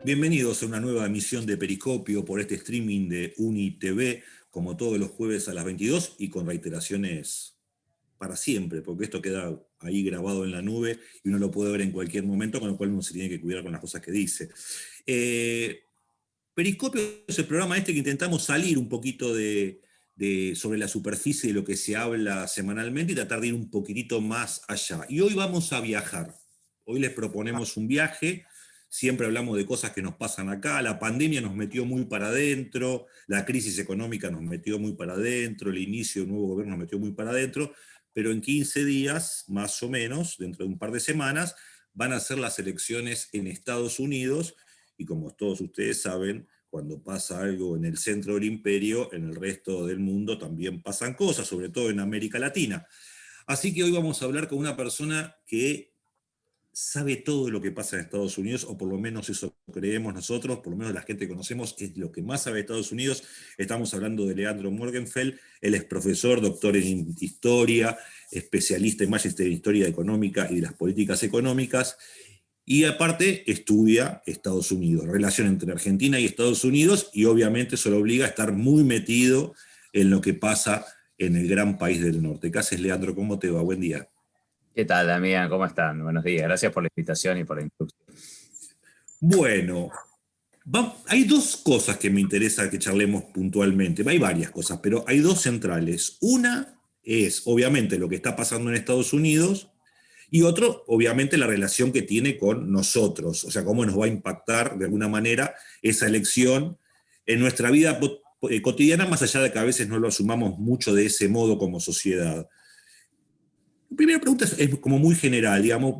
Bienvenidos a una nueva emisión de Periscopio por este streaming de UniTV, como todos los jueves a las 22 y con reiteraciones para siempre, porque esto queda ahí grabado en la nube y uno lo puede ver en cualquier momento, con lo cual uno se tiene que cuidar con las cosas que dice. Periscopio es el programa que intentamos salir un poquito sobre la superficie de lo que se habla semanalmente y tratar de ir un poquitito más allá. Y hoy vamos a viajar. Hoy les proponemos un viaje. Siempre hablamos de cosas que nos pasan acá. La pandemia nos metió muy para adentro, la crisis económica nos metió muy para adentro, el inicio del nuevo gobierno nos metió muy para adentro, pero en 15 días, más o menos, dentro de un par de semanas, van a ser las elecciones en Estados Unidos, y como todos ustedes saben, cuando pasa algo en el centro del imperio, en el resto del mundo también pasan cosas, sobre todo en América Latina. Así que hoy vamos a hablar con una persona que sabe todo lo que pasa en Estados Unidos, o por lo menos eso creemos nosotros, por lo menos la gente que conocemos es lo que más sabe de Estados Unidos. Estamos hablando de Leandro Morgenfeld. Él es profesor, doctor en historia, especialista en Magister en Historia Económica y de las políticas económicas, y aparte estudia Estados Unidos, relación entre Argentina y Estados Unidos, y obviamente eso lo obliga a estar muy metido en lo que pasa en el gran país del norte. ¿Qué haces, Leandro? ¿Cómo te va? Buen día. ¿Qué tal, Damián? ¿Cómo están? Buenos días. Gracias por la invitación y por la introducción. Bueno, hay dos cosas que me interesa que charlemos puntualmente. Hay varias cosas, pero hay dos centrales. Una es, obviamente, lo que está pasando en Estados Unidos, y otro, obviamente, la relación que tiene con nosotros. O sea, cómo nos va a impactar, de alguna manera, esa elección en nuestra vida cotidiana, más allá de que a veces no lo asumamos mucho de ese modo como sociedad. La primera pregunta es como muy general, digamos.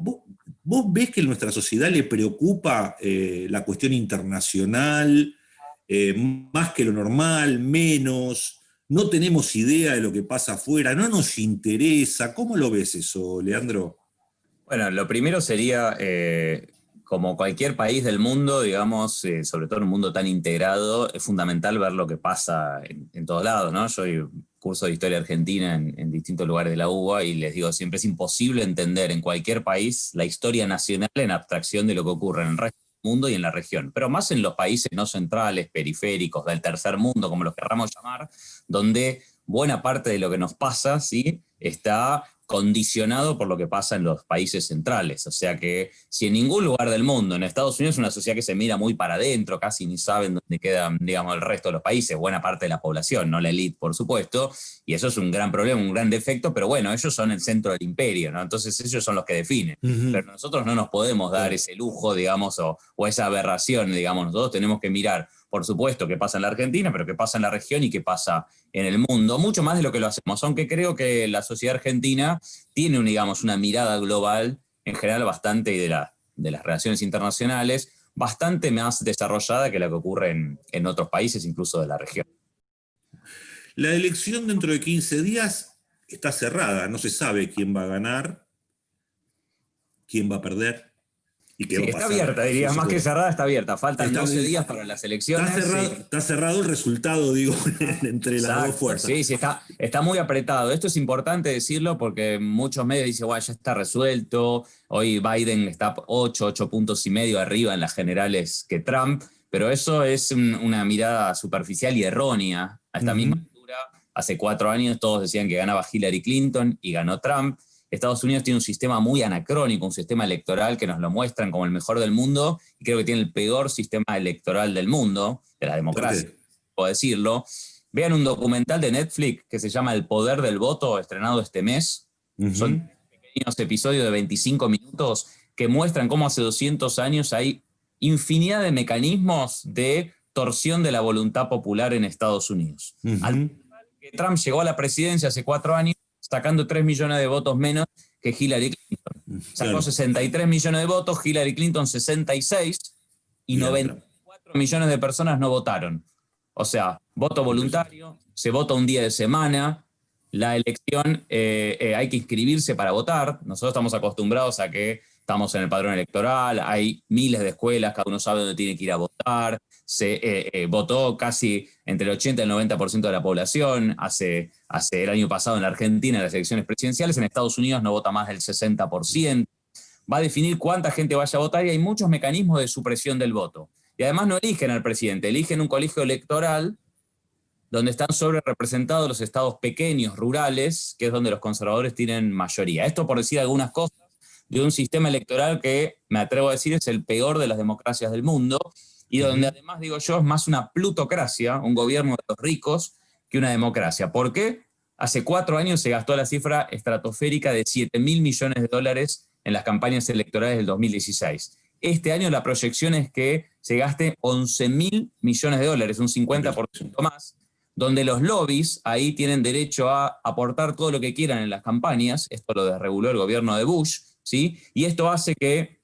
¿Vos ves que en nuestra sociedad le preocupa la cuestión internacional más que lo normal, menos? ¿No tenemos idea de lo que pasa afuera? ¿No nos interesa? ¿Cómo lo ves eso, Leandro? Bueno, lo primero sería, como cualquier país del mundo, digamos, sobre todo en un mundo tan integrado, es fundamental ver lo que pasa en todos lados, ¿no? Yo doy curso de historia argentina en distintos lugares de la UBA y les digo siempre, es imposible entender en cualquier país la historia nacional en abstracción de lo que ocurre en el resto del mundo y en la región, pero más en los países no centrales, periféricos, del tercer mundo, como los querramos llamar, donde buena parte de lo que nos pasa, ¿sí?, está condicionado por lo que pasa en los países centrales. O sea que si en ningún lugar del mundo, en Estados Unidos es una sociedad que se mira muy para adentro, casi ni saben dónde quedan, digamos, el resto de los países, buena parte de la población, no la élite, por supuesto, y eso es un gran problema, un gran defecto, pero bueno, ellos son el centro del imperio, ¿no? Entonces ellos son los que definen. Pero nosotros no nos podemos dar ese lujo, digamos, o esa aberración, digamos, nosotros tenemos que mirar, por supuesto, qué pasa en la Argentina, pero qué pasa en la región y qué pasa en el mundo, mucho más de lo que lo hacemos, aunque creo que la sociedad argentina tiene, digamos, una mirada global en general bastante y de las relaciones internacionales bastante más desarrollada que la que ocurre en otros países, incluso de la región. La elección dentro de 15 días está cerrada, no se sabe quién va a ganar, quién va a perder y qué Sí, va a está pasar. abierta, diría, más que cerrada, está abierta. Faltan Está, 12 días para las está, elecciones. cerrado, Sí. está cerrado el resultado, digo, entre las dos Exacto, fuerzas. sí, sí, está muy apretado. Esto es importante decirlo porque muchos medios dicen, bueno, ya está resuelto, hoy Biden está 8 puntos y medio arriba en las generales que Trump, pero eso es una mirada superficial y errónea. A esta misma altura, hace 4 años todos decían que ganaba Hillary Clinton y ganó Trump. Estados Unidos tiene un sistema muy anacrónico, un sistema electoral que nos lo muestran como el mejor del mundo, y creo que tiene el peor sistema electoral del mundo, de la democracia, puedo decirlo. Vean un documental de Netflix que se llama El Poder del Voto, estrenado este mes. Son pequeños episodios de 25 minutos que muestran cómo hace 200 años hay infinidad de mecanismos de torsión de la voluntad popular en Estados Unidos. Al que Trump llegó a la presidencia hace 4 años sacando 3 millones de votos menos que Hillary Clinton. Sacó 63 millones de votos, Hillary Clinton 66, y 94 millones de personas no votaron. O sea, voto voluntario, se vota un día de semana, la elección hay que inscribirse para votar. Nosotros estamos acostumbrados a que estamos en el padrón electoral, hay miles de escuelas, cada uno sabe dónde tiene que ir a votar. Se votó casi entre el 80 y el 90% de la población hace el año pasado en la Argentina en las elecciones presidenciales. En Estados Unidos no vota más del 60%. Va a definir cuánta gente vaya a votar y hay muchos mecanismos de supresión del voto. Y además no eligen al presidente, eligen un colegio electoral donde están sobre representados los estados pequeños, rurales, que es donde los conservadores tienen mayoría. Esto por decir algunas cosas de un sistema electoral que, me atrevo a decir, es el peor de las democracias del mundo, y donde además, digo yo, es más una plutocracia, un gobierno de los ricos, que una democracia. ¿Por qué? Hace 4 años se gastó la cifra estratosférica de $7.000 millones en las campañas electorales del 2016. Este año la proyección es que se gaste $11.000 millones, un 50% más, donde los lobbies ahí tienen derecho a aportar todo lo que quieran en las campañas. Esto lo desreguló el gobierno de Bush, ¿sí? Y esto hace que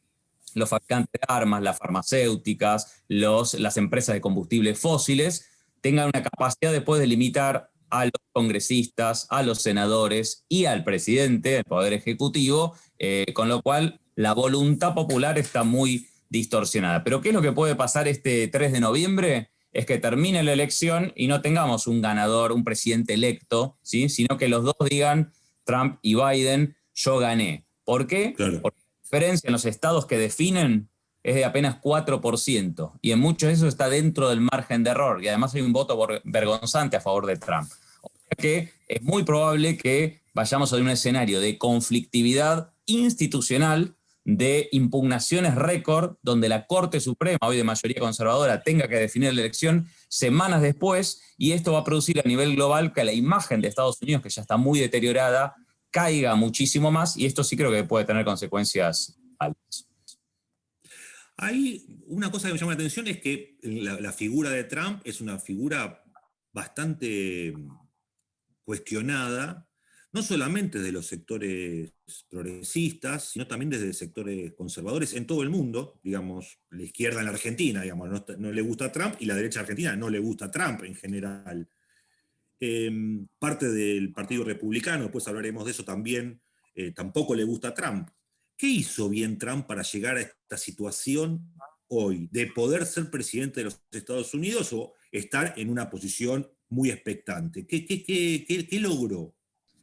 los fabricantes de armas, las farmacéuticas, las empresas de combustibles fósiles tengan una capacidad después de limitar a los congresistas, a los senadores y al presidente, el Poder Ejecutivo, con lo cual la voluntad popular está muy distorsionada. Pero ¿qué es lo que puede pasar este 3 de noviembre? Es que termine la elección y no tengamos un ganador, un presidente electo, ¿sí? Sino que los dos digan, Trump y Biden, yo gané. ¿Por qué? Claro. Porque la diferencia en los estados que definen es de apenas 4%, y en muchos de esos está dentro del margen de error, y además hay un voto vergonzante a favor de Trump. O sea que es muy probable que vayamos a un escenario de conflictividad institucional, de impugnaciones récord, donde la Corte Suprema, hoy de mayoría conservadora, tenga que definir la elección semanas después, y esto va a producir a nivel global que la imagen de Estados Unidos, que ya está muy deteriorada, caiga muchísimo más, y esto sí creo que puede tener consecuencias altas. Hay una cosa que me llama la atención, es que la figura de Trump es una figura bastante cuestionada, no solamente de los sectores progresistas, sino también desde sectores conservadores en todo el mundo. Digamos, la izquierda en la Argentina, digamos, no le gusta Trump, y la derecha argentina no le gusta Trump en general. Parte del Partido Republicano, después hablaremos de eso también, tampoco le gusta Trump. ¿Qué hizo bien Trump para llegar a esta situación hoy, de poder ser presidente de los Estados Unidos o estar en una posición muy expectante? ¿Qué logró?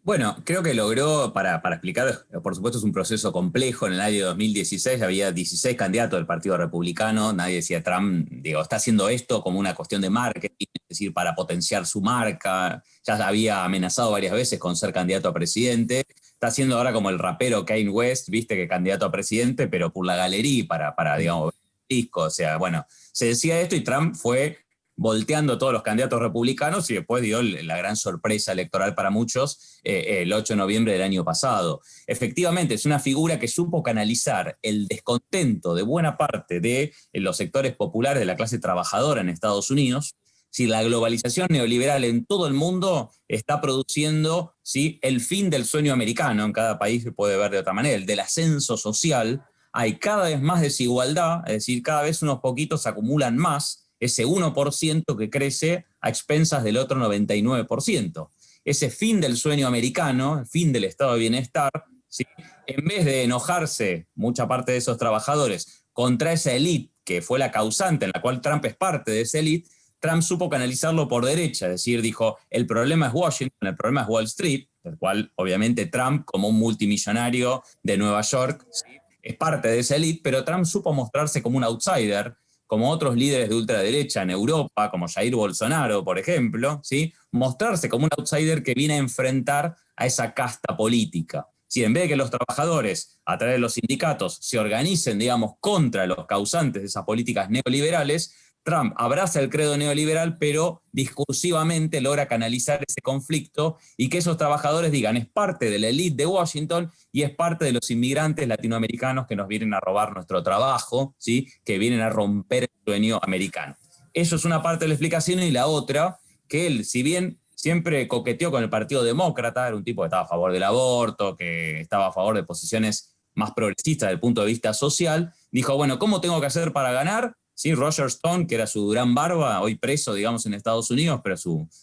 Bueno, creo que logró, para explicar, por supuesto es un proceso complejo. En el año 2016 había 16 candidatos del Partido Republicano, nadie decía Trump, digo, está haciendo esto como una cuestión de marketing, es decir, para potenciar su marca, ya había amenazado varias veces con ser candidato a presidente, está haciendo ahora como el rapero Kanye West, viste, que candidato a presidente, pero por la galería, para digamos, disco, o sea, bueno, se decía esto y Trump fue volteando a todos los candidatos republicanos, y después dio la gran sorpresa electoral para muchos el 8 de noviembre del año pasado. Efectivamente, es una figura que supo canalizar el descontento de buena parte de los sectores populares de la clase trabajadora en Estados Unidos. Si la globalización neoliberal en todo el mundo está produciendo, ¿sí?, el fin del sueño americano, en cada país se puede ver de otra manera, el del ascenso social. Hay cada vez más desigualdad, es decir, cada vez unos poquitos acumulan más, ese 1% que crece a expensas del otro 99%. Ese fin del sueño americano, el fin del estado de bienestar, ¿sí?, en vez de enojarse mucha parte de esos trabajadores contra esa élite que fue la causante, en la cual Trump es parte de esa élite, Trump supo canalizarlo por derecha, es decir, dijo, el problema es Washington, el problema es Wall Street, del cual obviamente Trump, como un multimillonario de Nueva York, ¿sí?, es parte de esa élite, pero Trump supo mostrarse como un outsider, como otros líderes de ultraderecha en Europa, como Jair Bolsonaro, por ejemplo, ¿sí?, mostrarse como un outsider que viene a enfrentar a esa casta política. Si en vez de que los trabajadores, a través de los sindicatos, se organicen, digamos, contra los causantes de esas políticas neoliberales, Trump abraza el credo neoliberal, pero discursivamente logra canalizar ese conflicto y que esos trabajadores digan, es parte de la élite de Washington y es parte de los inmigrantes latinoamericanos que nos vienen a robar nuestro trabajo, ¿sí?, que vienen a romper el sueño americano. Eso es una parte de la explicación, y la otra, que él, si bien siempre coqueteó con el Partido Demócrata, era un tipo que estaba a favor del aborto, que estaba a favor de posiciones más progresistas desde el punto de vista social, dijo, bueno, ¿cómo tengo que hacer para ganar? Sí, Roger Stone, que era su gran barba, hoy preso, digamos, en Estados Unidos, pero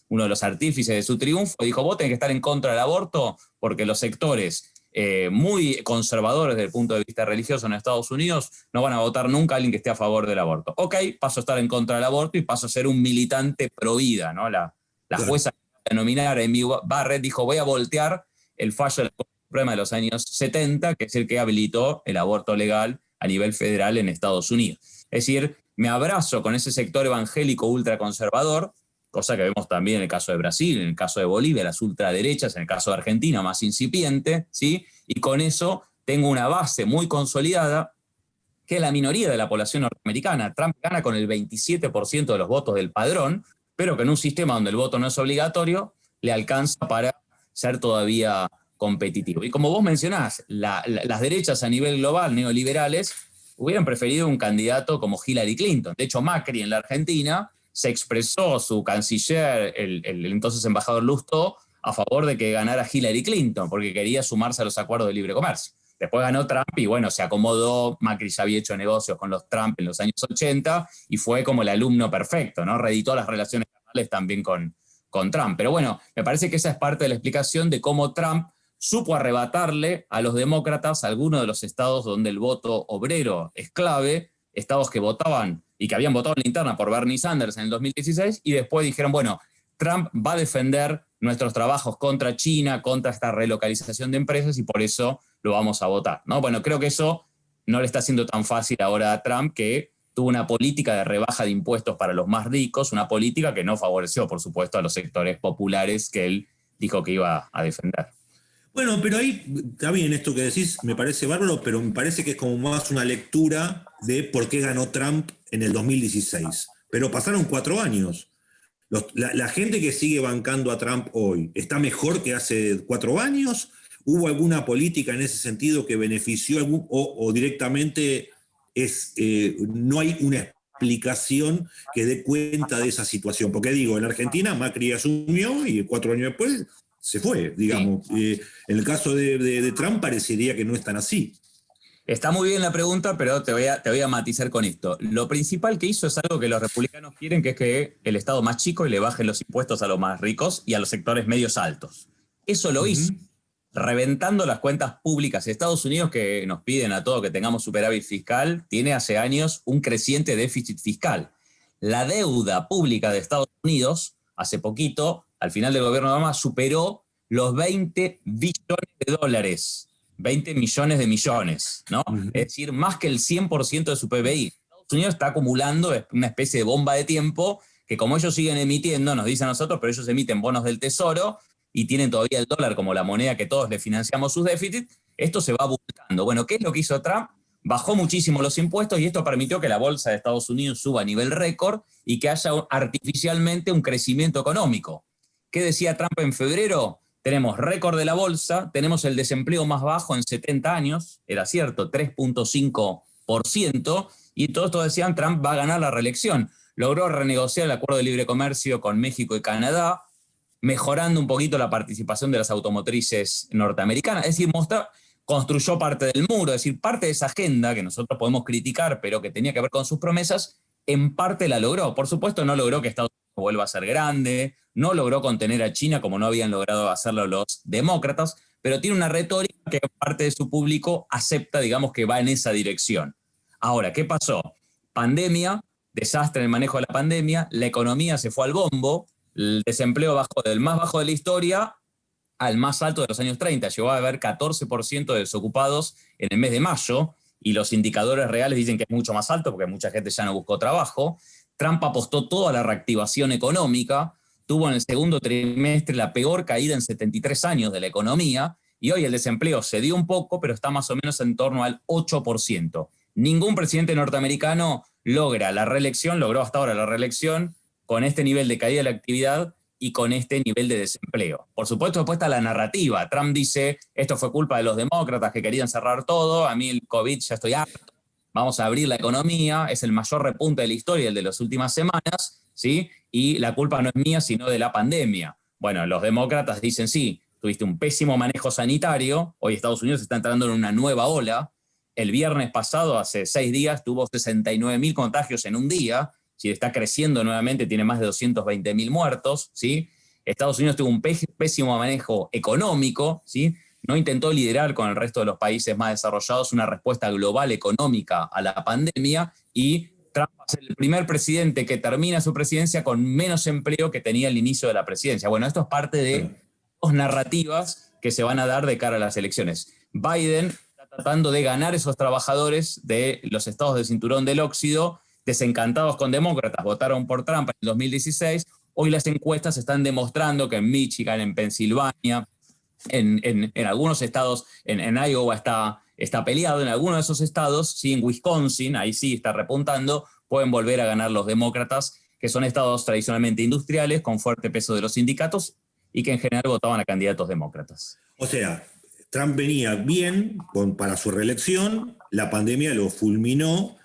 uno de los artífices de su triunfo, dijo, vos tenés que estar en contra del aborto porque los sectores muy conservadores desde el punto de vista religioso en Estados Unidos no van a votar nunca a alguien que esté a favor del aborto. Ok, paso a estar en contra del aborto y paso a ser un militante pro vida, ¿no? La jueza que nominar, Amy Barrett, dijo, voy a voltear el fallo de la Corte Suprema de los años 70, que es el que habilitó el aborto legal a nivel federal en Estados Unidos. Es decir, me abrazo con ese sector evangélico ultraconservador, cosa que vemos también en el caso de Brasil, en el caso de Bolivia, las ultraderechas, en el caso de Argentina, más incipiente, ¿sí? Y con eso tengo una base muy consolidada, que es la minoría de la población norteamericana. Trump gana con el 27% de los votos del padrón, pero que en un sistema donde el voto no es obligatorio, le alcanza para ser todavía competitivo. Y como vos mencionás, las derechas a nivel global, neoliberales, hubieran preferido un candidato como Hillary Clinton. De hecho, Macri en la Argentina se expresó, su canciller, el entonces embajador Lustó, a favor de que ganara Hillary Clinton, porque quería sumarse a los acuerdos de libre comercio. Después ganó Trump y bueno, se acomodó. Macri ya había hecho negocios con los Trump en los años 80 y fue como el alumno perfecto, ¿no? Reeditó las relaciones canales también con Trump. Pero bueno, me parece que esa es parte de la explicación de cómo Trump supo arrebatarle a los demócratas algunos de los estados donde el voto obrero es clave, estados que votaban y que habían votado en la interna por Bernie Sanders en el 2016, y después dijeron, bueno, Trump va a defender nuestros trabajos contra China, contra esta relocalización de empresas, y por eso lo vamos a votar, ¿no? Bueno, creo que eso no le está siendo tan fácil ahora a Trump, que tuvo una política de rebaja de impuestos para los más ricos, una política que no favoreció, por supuesto, a los sectores populares que él dijo que iba a defender. Bueno, pero ahí está bien esto que decís, me parece bárbaro, pero me parece que es como más una lectura de por qué ganó Trump en el 2016. Pero pasaron 4 años. La gente que sigue bancando a Trump hoy, ¿está mejor que hace 4 años? ¿Hubo alguna política en ese sentido que benefició o directamente no hay una explicación que dé cuenta de esa situación? Porque digo, en Argentina Macri asumió y 4 años después se fue, digamos. Sí. En el caso de Trump parecería que no es tan así. Está muy bien la pregunta, pero te voy a matizar con esto. Lo principal que hizo es algo que los republicanos quieren, que es que el Estado más chico y le bajen los impuestos a los más ricos y a los sectores medios altos. Eso lo hizo, reventando las cuentas públicas. Estados Unidos, que nos piden a todos que tengamos superávit fiscal, tiene hace años un creciente déficit fiscal. La deuda pública de Estados Unidos, hace poquito, al final del gobierno de Obama, superó los 20 billones de dólares. 20 millones de millones, ¿no? Es decir, más que el 100% de su PBI. Estados Unidos está acumulando una especie de bomba de tiempo que, como ellos siguen emitiendo, nos dicen a nosotros, pero ellos emiten bonos del Tesoro y tienen todavía el dólar como la moneda que todos le financiamos sus déficits, esto se va abultando. Bueno, ¿qué es lo que hizo Trump? Bajó muchísimo los impuestos y esto permitió que la bolsa de Estados Unidos suba a nivel récord y que haya artificialmente un crecimiento económico. ¿Qué decía Trump en febrero? Tenemos récord de la bolsa, tenemos el desempleo más bajo en 70 años, era cierto, 3.5%, y todos decían Trump va a ganar la reelección. Logró renegociar el acuerdo de libre comercio con México y Canadá, mejorando un poquito la participación de las automotrices norteamericanas, es decir, construyó parte del muro, es decir, parte de esa agenda que nosotros podemos criticar, pero que tenía que ver con sus promesas, en parte la logró. Por supuesto, no logró que Estados Unidos vuelva a ser grande, no logró contener a China como no habían logrado hacerlo los demócratas, pero tiene una retórica que parte de su público acepta, digamos, que va en esa dirección. Ahora, ¿qué pasó? Pandemia, desastre en el manejo de la pandemia, la economía se fue al bombo, el desempleo bajó del más bajo de la historia al más alto de los años 30, llegó a haber 14% de desocupados en el mes de mayo, y los indicadores reales dicen que es mucho más alto porque mucha gente ya no buscó trabajo. Trump apostó todo a la reactivación económica, tuvo en el segundo trimestre la peor caída en 73 años de la economía, y hoy el desempleo se dio un poco, pero está más o menos en torno al 8%. Ningún presidente norteamericano logró hasta ahora la reelección con este nivel de caída de la actividad y con este nivel de desempleo. Por supuesto, después está la narrativa. Trump dice, esto fue culpa de los demócratas que querían cerrar todo, a mí el COVID ya estoy harto, vamos a abrir la economía, es el mayor repunte de la historia, el de las últimas semanas, ¿sí? Y la culpa no es mía, sino de la pandemia. Bueno, los demócratas dicen, sí, tuviste un pésimo manejo sanitario, hoy Estados Unidos está entrando en una nueva ola, el viernes pasado, hace 6 días, tuvo 69.000 contagios en un día, si está creciendo nuevamente, tiene más de 220.000 muertos, ¿sí? Estados Unidos tuvo un pésimo manejo económico, ¿sí? No intentó liderar con el resto de los países más desarrollados una respuesta global económica a la pandemia, y Trump es el primer presidente que termina su presidencia con menos empleo que tenía al inicio de la presidencia. Bueno, esto es parte de dos narrativas que se van a dar de cara a las elecciones. Biden está tratando de ganar esos trabajadores de los estados del cinturón del óxido desencantados con demócratas votaron por Trump en el 2016, hoy las encuestas están demostrando que en Michigan, en Pensilvania, en algunos estados, en Iowa está peleado, en algunos de esos estados, sí, en Wisconsin, ahí sí está repuntando, pueden volver a ganar los demócratas, que son estados tradicionalmente industriales, con fuerte peso de los sindicatos, y que en general votaban a candidatos demócratas. O sea, Trump venía bien para su reelección, la pandemia lo fulminó,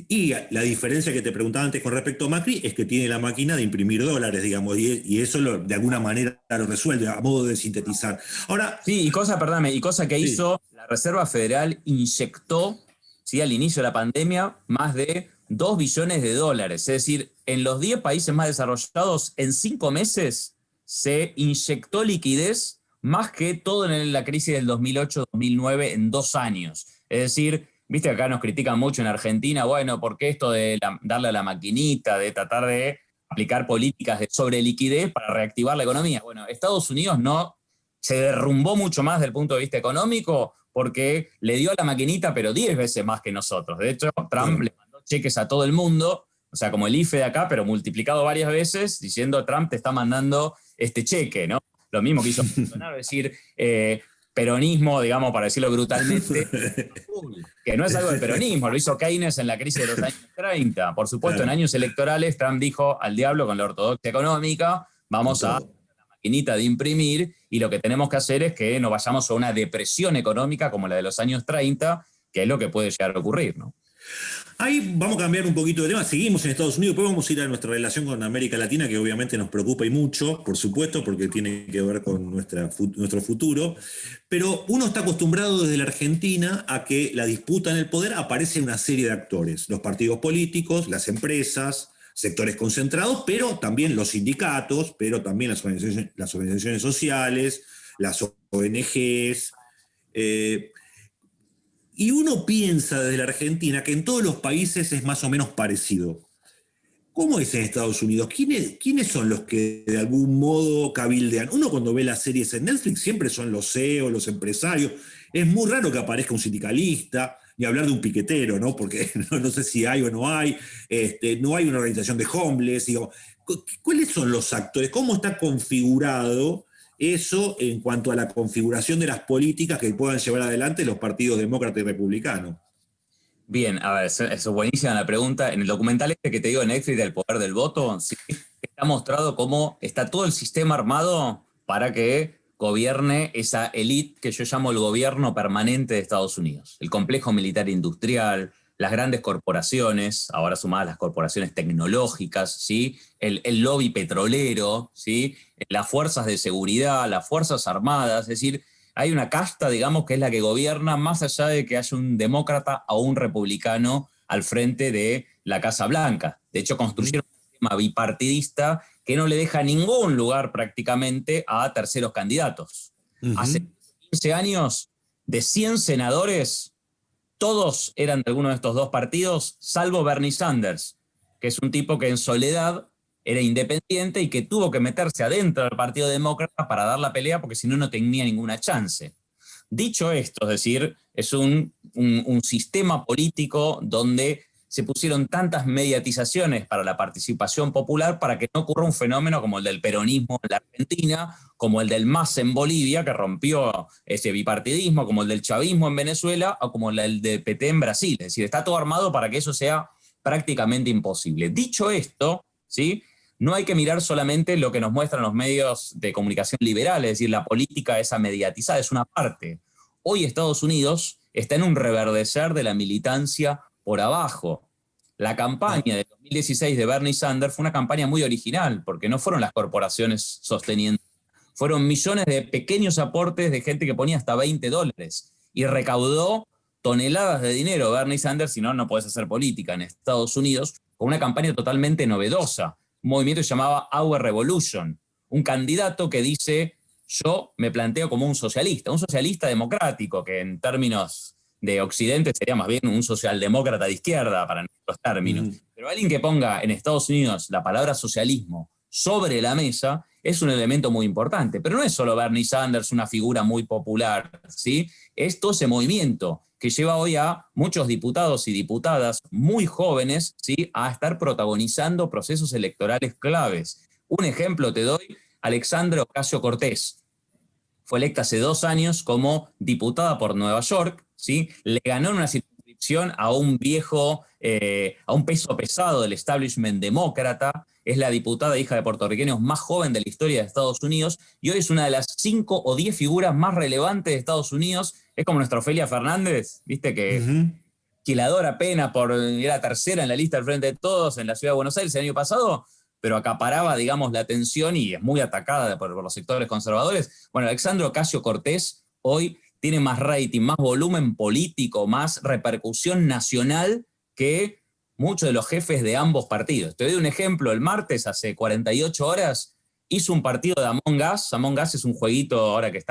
y la diferencia que te preguntaba antes con respecto a Macri es que tiene la máquina de imprimir dólares, digamos, y eso de alguna manera lo resuelve, a modo de sintetizar. Ahora... Sí, y cosa que hizo la Reserva Federal, inyectó, ¿sí?, al inicio de la pandemia más de $2 billones. Es decir, en los 10 países más desarrollados, en 5 meses se inyectó liquidez más que todo en la crisis del 2008-2009 en 2 años. Es decir, viste que acá nos critican mucho en Argentina, bueno, ¿por qué esto de darle a la maquinita, de tratar de aplicar políticas de sobreliquidez para reactivar la economía? Bueno, Estados Unidos no se derrumbó mucho más desde el punto de vista económico porque le dio a la maquinita, pero 10 veces más que nosotros. De hecho, Trump le mandó cheques a todo el mundo, o sea, como el IFE de acá, pero multiplicado varias veces, diciendo Trump te está mandando este cheque, ¿no? Lo mismo que hizo Bolsonaro, es decir, peronismo, digamos, para decirlo brutalmente, que no es algo del peronismo, lo hizo Keynes en la crisis de los años 30. Por supuesto, en años electorales, Trump dijo al diablo con la ortodoxia económica, vamos a la maquinita de imprimir, y lo que tenemos que hacer es que no vayamos a una depresión económica como la de los años 30, que es lo que puede llegar a ocurrir, ¿no? Ahí vamos a cambiar un poquito de tema, seguimos en Estados Unidos, después vamos a ir a nuestra relación con América Latina, que obviamente nos preocupa y mucho, por supuesto, porque tiene que ver con nuestro futuro, pero uno está acostumbrado desde la Argentina a que la disputa en el poder aparece una serie de actores, los partidos políticos, las empresas, sectores concentrados, pero también los sindicatos, pero también las organizaciones sociales, las ONGs, y uno piensa desde la Argentina que en todos los países es más o menos parecido. ¿Cómo es en Estados Unidos? ¿Quiénes son los que de algún modo cabildean? Uno cuando ve las series en Netflix siempre son los CEOs, los empresarios. Es muy raro que aparezca un sindicalista, ni hablar de un piquetero, ¿no? Porque no sé si hay o no hay. No hay una organización de homeless. Digamos. ¿Cuáles son los actores? ¿Cómo está configurado eso en cuanto a la configuración de las políticas que puedan llevar adelante los partidos demócrata y republicano? Bien, a ver, eso es buenísima la pregunta. En el documental este que te digo de Netflix del poder del voto, sí, está mostrado cómo está todo el sistema armado para que gobierne esa élite que yo llamo el gobierno permanente de Estados Unidos. El complejo militar industrial, las grandes corporaciones, ahora sumadas las corporaciones tecnológicas, ¿sí? El lobby petrolero, ¿sí? Las fuerzas de seguridad, las fuerzas armadas, es decir, hay una casta, digamos, que es la que gobierna más allá de que haya un demócrata o un republicano al frente de la Casa Blanca. De hecho, construyeron un sistema bipartidista que no le deja ningún lugar prácticamente a terceros candidatos. Hace 15 años, de 100 senadores, todos eran de alguno de estos dos partidos, salvo Bernie Sanders, que es un tipo que en soledad era independiente y que tuvo que meterse adentro del Partido Demócrata para dar la pelea porque si no, no tenía ninguna chance. Dicho esto, es decir, es un sistema político donde se pusieron tantas mediatizaciones para la participación popular para que no ocurra un fenómeno como el del peronismo en la Argentina, como el del MAS en Bolivia, que rompió ese bipartidismo, como el del chavismo en Venezuela o como el del PT en Brasil. Es decir, está todo armado para que eso sea prácticamente imposible. Dicho esto, ¿sí?, no hay que mirar solamente lo que nos muestran los medios de comunicación liberales, es decir, la política esa mediatizada es una parte. Hoy Estados Unidos está en un reverdecer de la militancia por abajo. La campaña de 2016 de Bernie Sanders fue una campaña muy original, porque no fueron las corporaciones sosteniendo, fueron millones de pequeños aportes de gente que ponía hasta $20 y recaudó toneladas de dinero. Bernie Sanders, si no, no podés hacer política en Estados Unidos, con una campaña totalmente novedosa. Un movimiento que se llamaba Our Revolution, un candidato que dice, yo me planteo como un socialista democrático, que en términos de Occidente sería más bien un socialdemócrata de izquierda para nuestros términos. Pero alguien que ponga en Estados Unidos la palabra socialismo sobre la mesa es un elemento muy importante. Pero no es solo Bernie Sanders, una figura muy popular, ¿sí? Es todo ese movimiento. que lleva hoy a muchos diputados y diputadas muy jóvenes, ¿sí?, a estar protagonizando procesos electorales claves. Un ejemplo te doy, Alexandra Ocasio-Cortez. Fue electa hace 2 años como diputada por Nueva York, ¿sí? Le ganó en una circunscripción a un viejo, a un peso pesado del establishment demócrata. Es la diputada hija de puertorriqueños más joven de la historia de Estados Unidos y hoy es una de las 5 o 10 figuras más relevantes de Estados Unidos. Es como nuestra Ofelia Fernández, viste que Ujú. alquiladora pena por era tercera en la lista del Frente de Todos en la ciudad de Buenos Aires el año pasado, pero acaparaba, digamos, la atención y es muy atacada por los sectores conservadores. Bueno, Alexandra Ocasio-Cortez hoy tiene más rating, más volumen político, más repercusión nacional que muchos de los jefes de ambos partidos. Te doy un ejemplo, el martes, hace 48 horas, hizo un partido de Among Us. Among Us es un jueguito ahora que es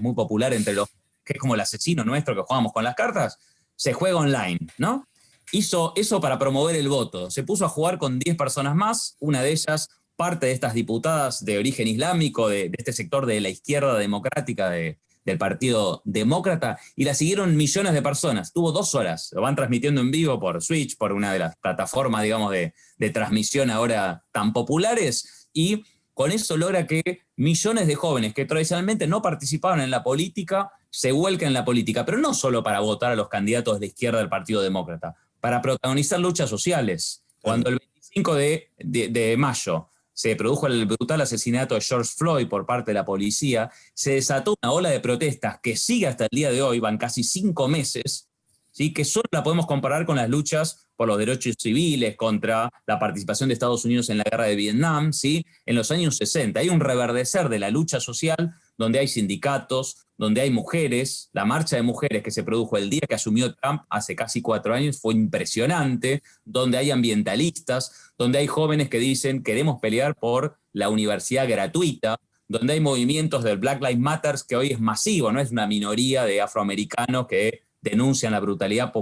muy popular entre los, que es como el asesino nuestro que jugamos con las cartas. Se juega online, ¿no? Hizo eso para promover el voto. Se puso a jugar con 10 personas más, una de ellas parte de estas diputadas de origen islámico, de este sector de la izquierda democrática del Partido Demócrata, y la siguieron millones de personas. Tuvo 2 horas, lo van transmitiendo en vivo por Switch, por una de las plataformas, digamos, de transmisión ahora tan populares, y con eso logra que millones de jóvenes que tradicionalmente no participaban en la política se vuelquen en la política, pero no solo para votar a los candidatos de la izquierda del Partido Demócrata, para protagonizar luchas sociales. Claro. Cuando el 25 de mayo se produjo el brutal asesinato de George Floyd por parte de la policía, se desató una ola de protestas que sigue hasta el día de hoy, van casi 5 meses, ¿sí?, que solo la podemos comparar con las luchas por los derechos civiles, contra la participación de Estados Unidos en la guerra de Vietnam, ¿sí?, en los años 60. Hay un reverdecer de la lucha social donde hay sindicatos, donde hay mujeres. La marcha de mujeres que se produjo el día que asumió Trump hace casi 4 años fue impresionante, donde hay ambientalistas, donde hay jóvenes que dicen queremos pelear por la universidad gratuita, donde hay movimientos del Black Lives Matter que hoy es masivo, no es una minoría de afroamericanos que denuncian la brutalidad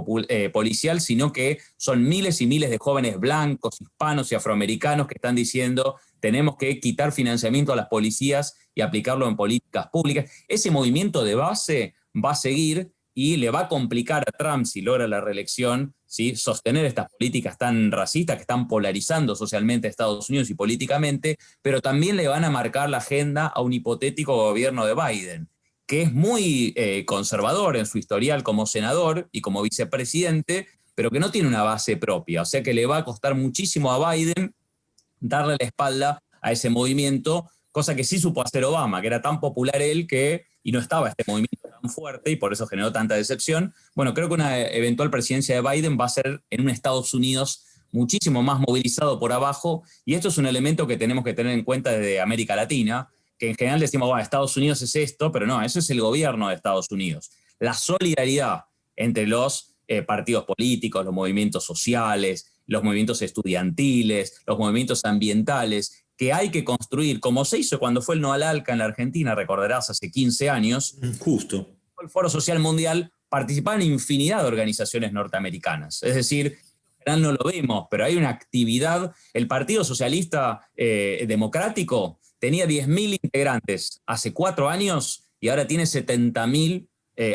policial, sino que son miles y miles de jóvenes blancos, hispanos y afroamericanos que están diciendo tenemos que quitar financiamiento a las policías y aplicarlo en políticas públicas. Ese movimiento de base va a seguir y le va a complicar a Trump, si logra la reelección, ¿sí?, sostener estas políticas tan racistas que están polarizando socialmente a Estados Unidos y políticamente, pero también le van a marcar la agenda a un hipotético gobierno de Biden, que es muy conservador en su historial como senador y como vicepresidente, pero que no tiene una base propia. O sea que le va a costar muchísimo a Biden darle la espalda a ese movimiento, cosa que sí supo hacer Obama, que era tan popular él y no estaba este movimiento tan fuerte y por eso generó tanta decepción. Bueno, creo que una eventual presidencia de Biden va a ser en un Estados Unidos muchísimo más movilizado por abajo, y esto es un elemento que tenemos que tener en cuenta desde América Latina, que en general decimos, bueno, Estados Unidos es esto, pero no, eso es el gobierno de Estados Unidos. La solidaridad entre los partidos políticos, los movimientos sociales, los movimientos estudiantiles, los movimientos ambientales, que hay que construir, como se hizo cuando fue el No al Alca en la Argentina, recordarás, hace 15 años, Justo. el Foro Social Mundial, participaban infinidad de organizaciones norteamericanas. Es decir, en general no lo vemos, pero hay una actividad. El Partido Socialista Democrático tenía 10.000 integrantes hace 4 años y ahora tiene 70.000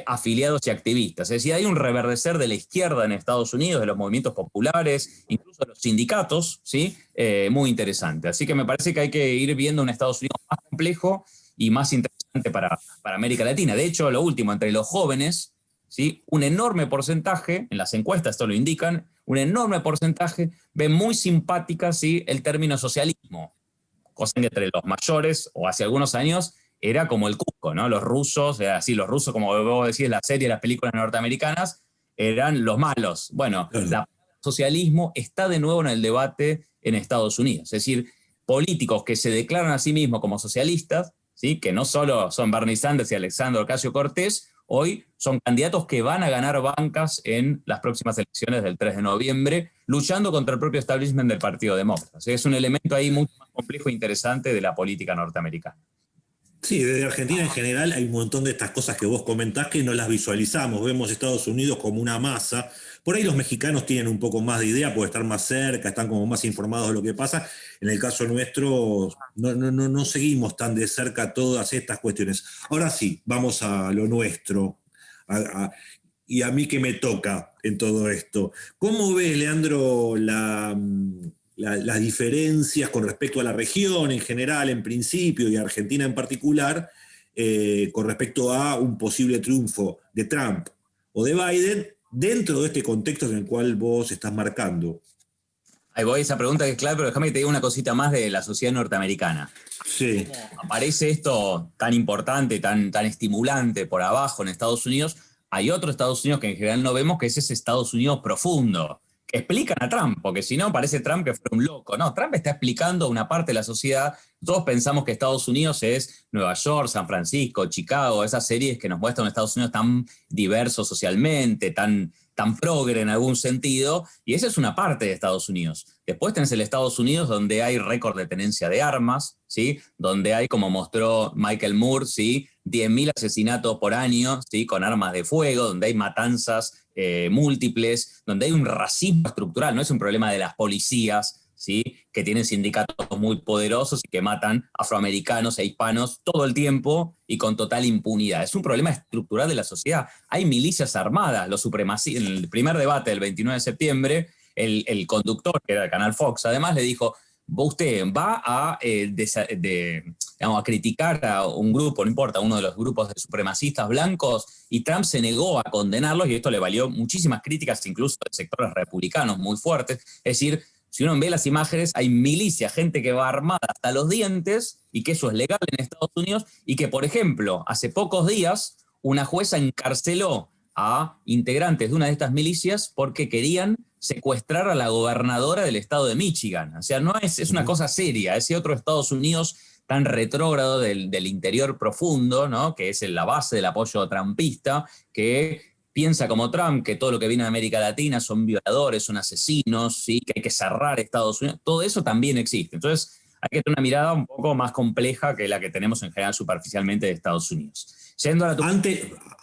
afiliados y activistas. Es decir, hay un reverdecer de la izquierda en Estados Unidos, de los movimientos populares, incluso de los sindicatos, ¿sí? Muy interesante. Así que me parece que hay que ir viendo un Estados Unidos más complejo y más interesante para América Latina. De hecho, lo último, entre los jóvenes, ¿sí?, un enorme porcentaje, en las encuestas esto lo indican, un enorme porcentaje ve muy simpática, ¿sí?, el término socialismo, cosa que entre los mayores o hace algunos años era como el cuco, ¿no? Los rusos, así los rusos, como vos decís, la serie, las películas norteamericanas, eran los malos. Bueno, Claro. el socialismo está de nuevo en el debate en Estados Unidos. Es decir, políticos que se declaran a sí mismos como socialistas, ¿sí?, que no solo son Bernie Sanders y Alexandria Ocasio-Cortez, hoy son candidatos que van a ganar bancas en las próximas elecciones del 3 de noviembre, luchando contra el propio establishment del Partido Demócrata. O sea, es un elemento ahí mucho más complejo e interesante de la política norteamericana. Sí, desde Argentina en general hay un montón de estas cosas que vos comentás que no las visualizamos. Vemos Estados Unidos como una masa. Por ahí los mexicanos tienen un poco más de idea, puede estar más cerca, están como más informados de lo que pasa. En el caso nuestro, no seguimos tan de cerca todas estas cuestiones. Ahora sí, vamos a lo nuestro. A- a- y a mí que me toca en todo esto. ¿Cómo ves, Leandro, las diferencias con respecto a la región en general, en principio, y a Argentina en particular, con respecto a un posible triunfo de Trump o de Biden dentro de este contexto en el cual vos estás marcando? Ahí voy a esa pregunta que es clave, pero déjame que te diga una cosita más de la sociedad norteamericana. Sí. ¿Cómo aparece esto tan importante, tan estimulante por abajo en Estados Unidos? Hay otro Estados Unidos que en general no vemos, que es ese Estados Unidos profundo, que explican a Trump, porque si no parece Trump que fue un loco. No, Trump está explicando una parte de la sociedad. Todos pensamos que Estados Unidos es Nueva York, San Francisco, Chicago, esas series que nos muestran un Estados Unidos tan diverso socialmente, tan progre en algún sentido, y esa es una parte de Estados Unidos. Después tenés el Estados Unidos donde hay récord de tenencia de armas, ¿sí? Donde hay, como mostró Michael Moore, ¿sí? 10.000 asesinatos por año, ¿sí? Con armas de fuego, donde hay matanzas múltiples, donde hay un racismo estructural, no es un problema de las policías, ¿sí? Que tienen sindicatos muy poderosos y que matan afroamericanos e hispanos todo el tiempo y con total impunidad. Es un problema estructural de la sociedad. Hay milicias armadas, los supremacistas. En el primer debate del 29 de septiembre, el conductor, que era del canal Fox, además le dijo, usted va a, digamos, a criticar a un grupo, no importa, uno de los grupos de supremacistas blancos, y Trump se negó a condenarlos, y esto le valió muchísimas críticas, incluso de sectores republicanos muy fuertes. Es decir, si uno ve las imágenes, hay milicias, gente que va armada hasta los dientes, y que eso es legal en Estados Unidos, y que, por ejemplo, hace pocos días, una jueza encarceló a integrantes de una de estas milicias porque querían secuestrar a la gobernadora del estado de Michigan. O sea, no es una cosa seria, ese otro Estados Unidos tan retrógrado del interior profundo, ¿no? Que es la base del apoyo trumpista, que piensa como Trump que todo lo que viene de América Latina son violadores, son asesinos, ¿sí? Que hay que cerrar Estados Unidos. Todo eso también existe. Entonces, hay que tener una mirada un poco más compleja que la que tenemos en general superficialmente de Estados Unidos. Yendo a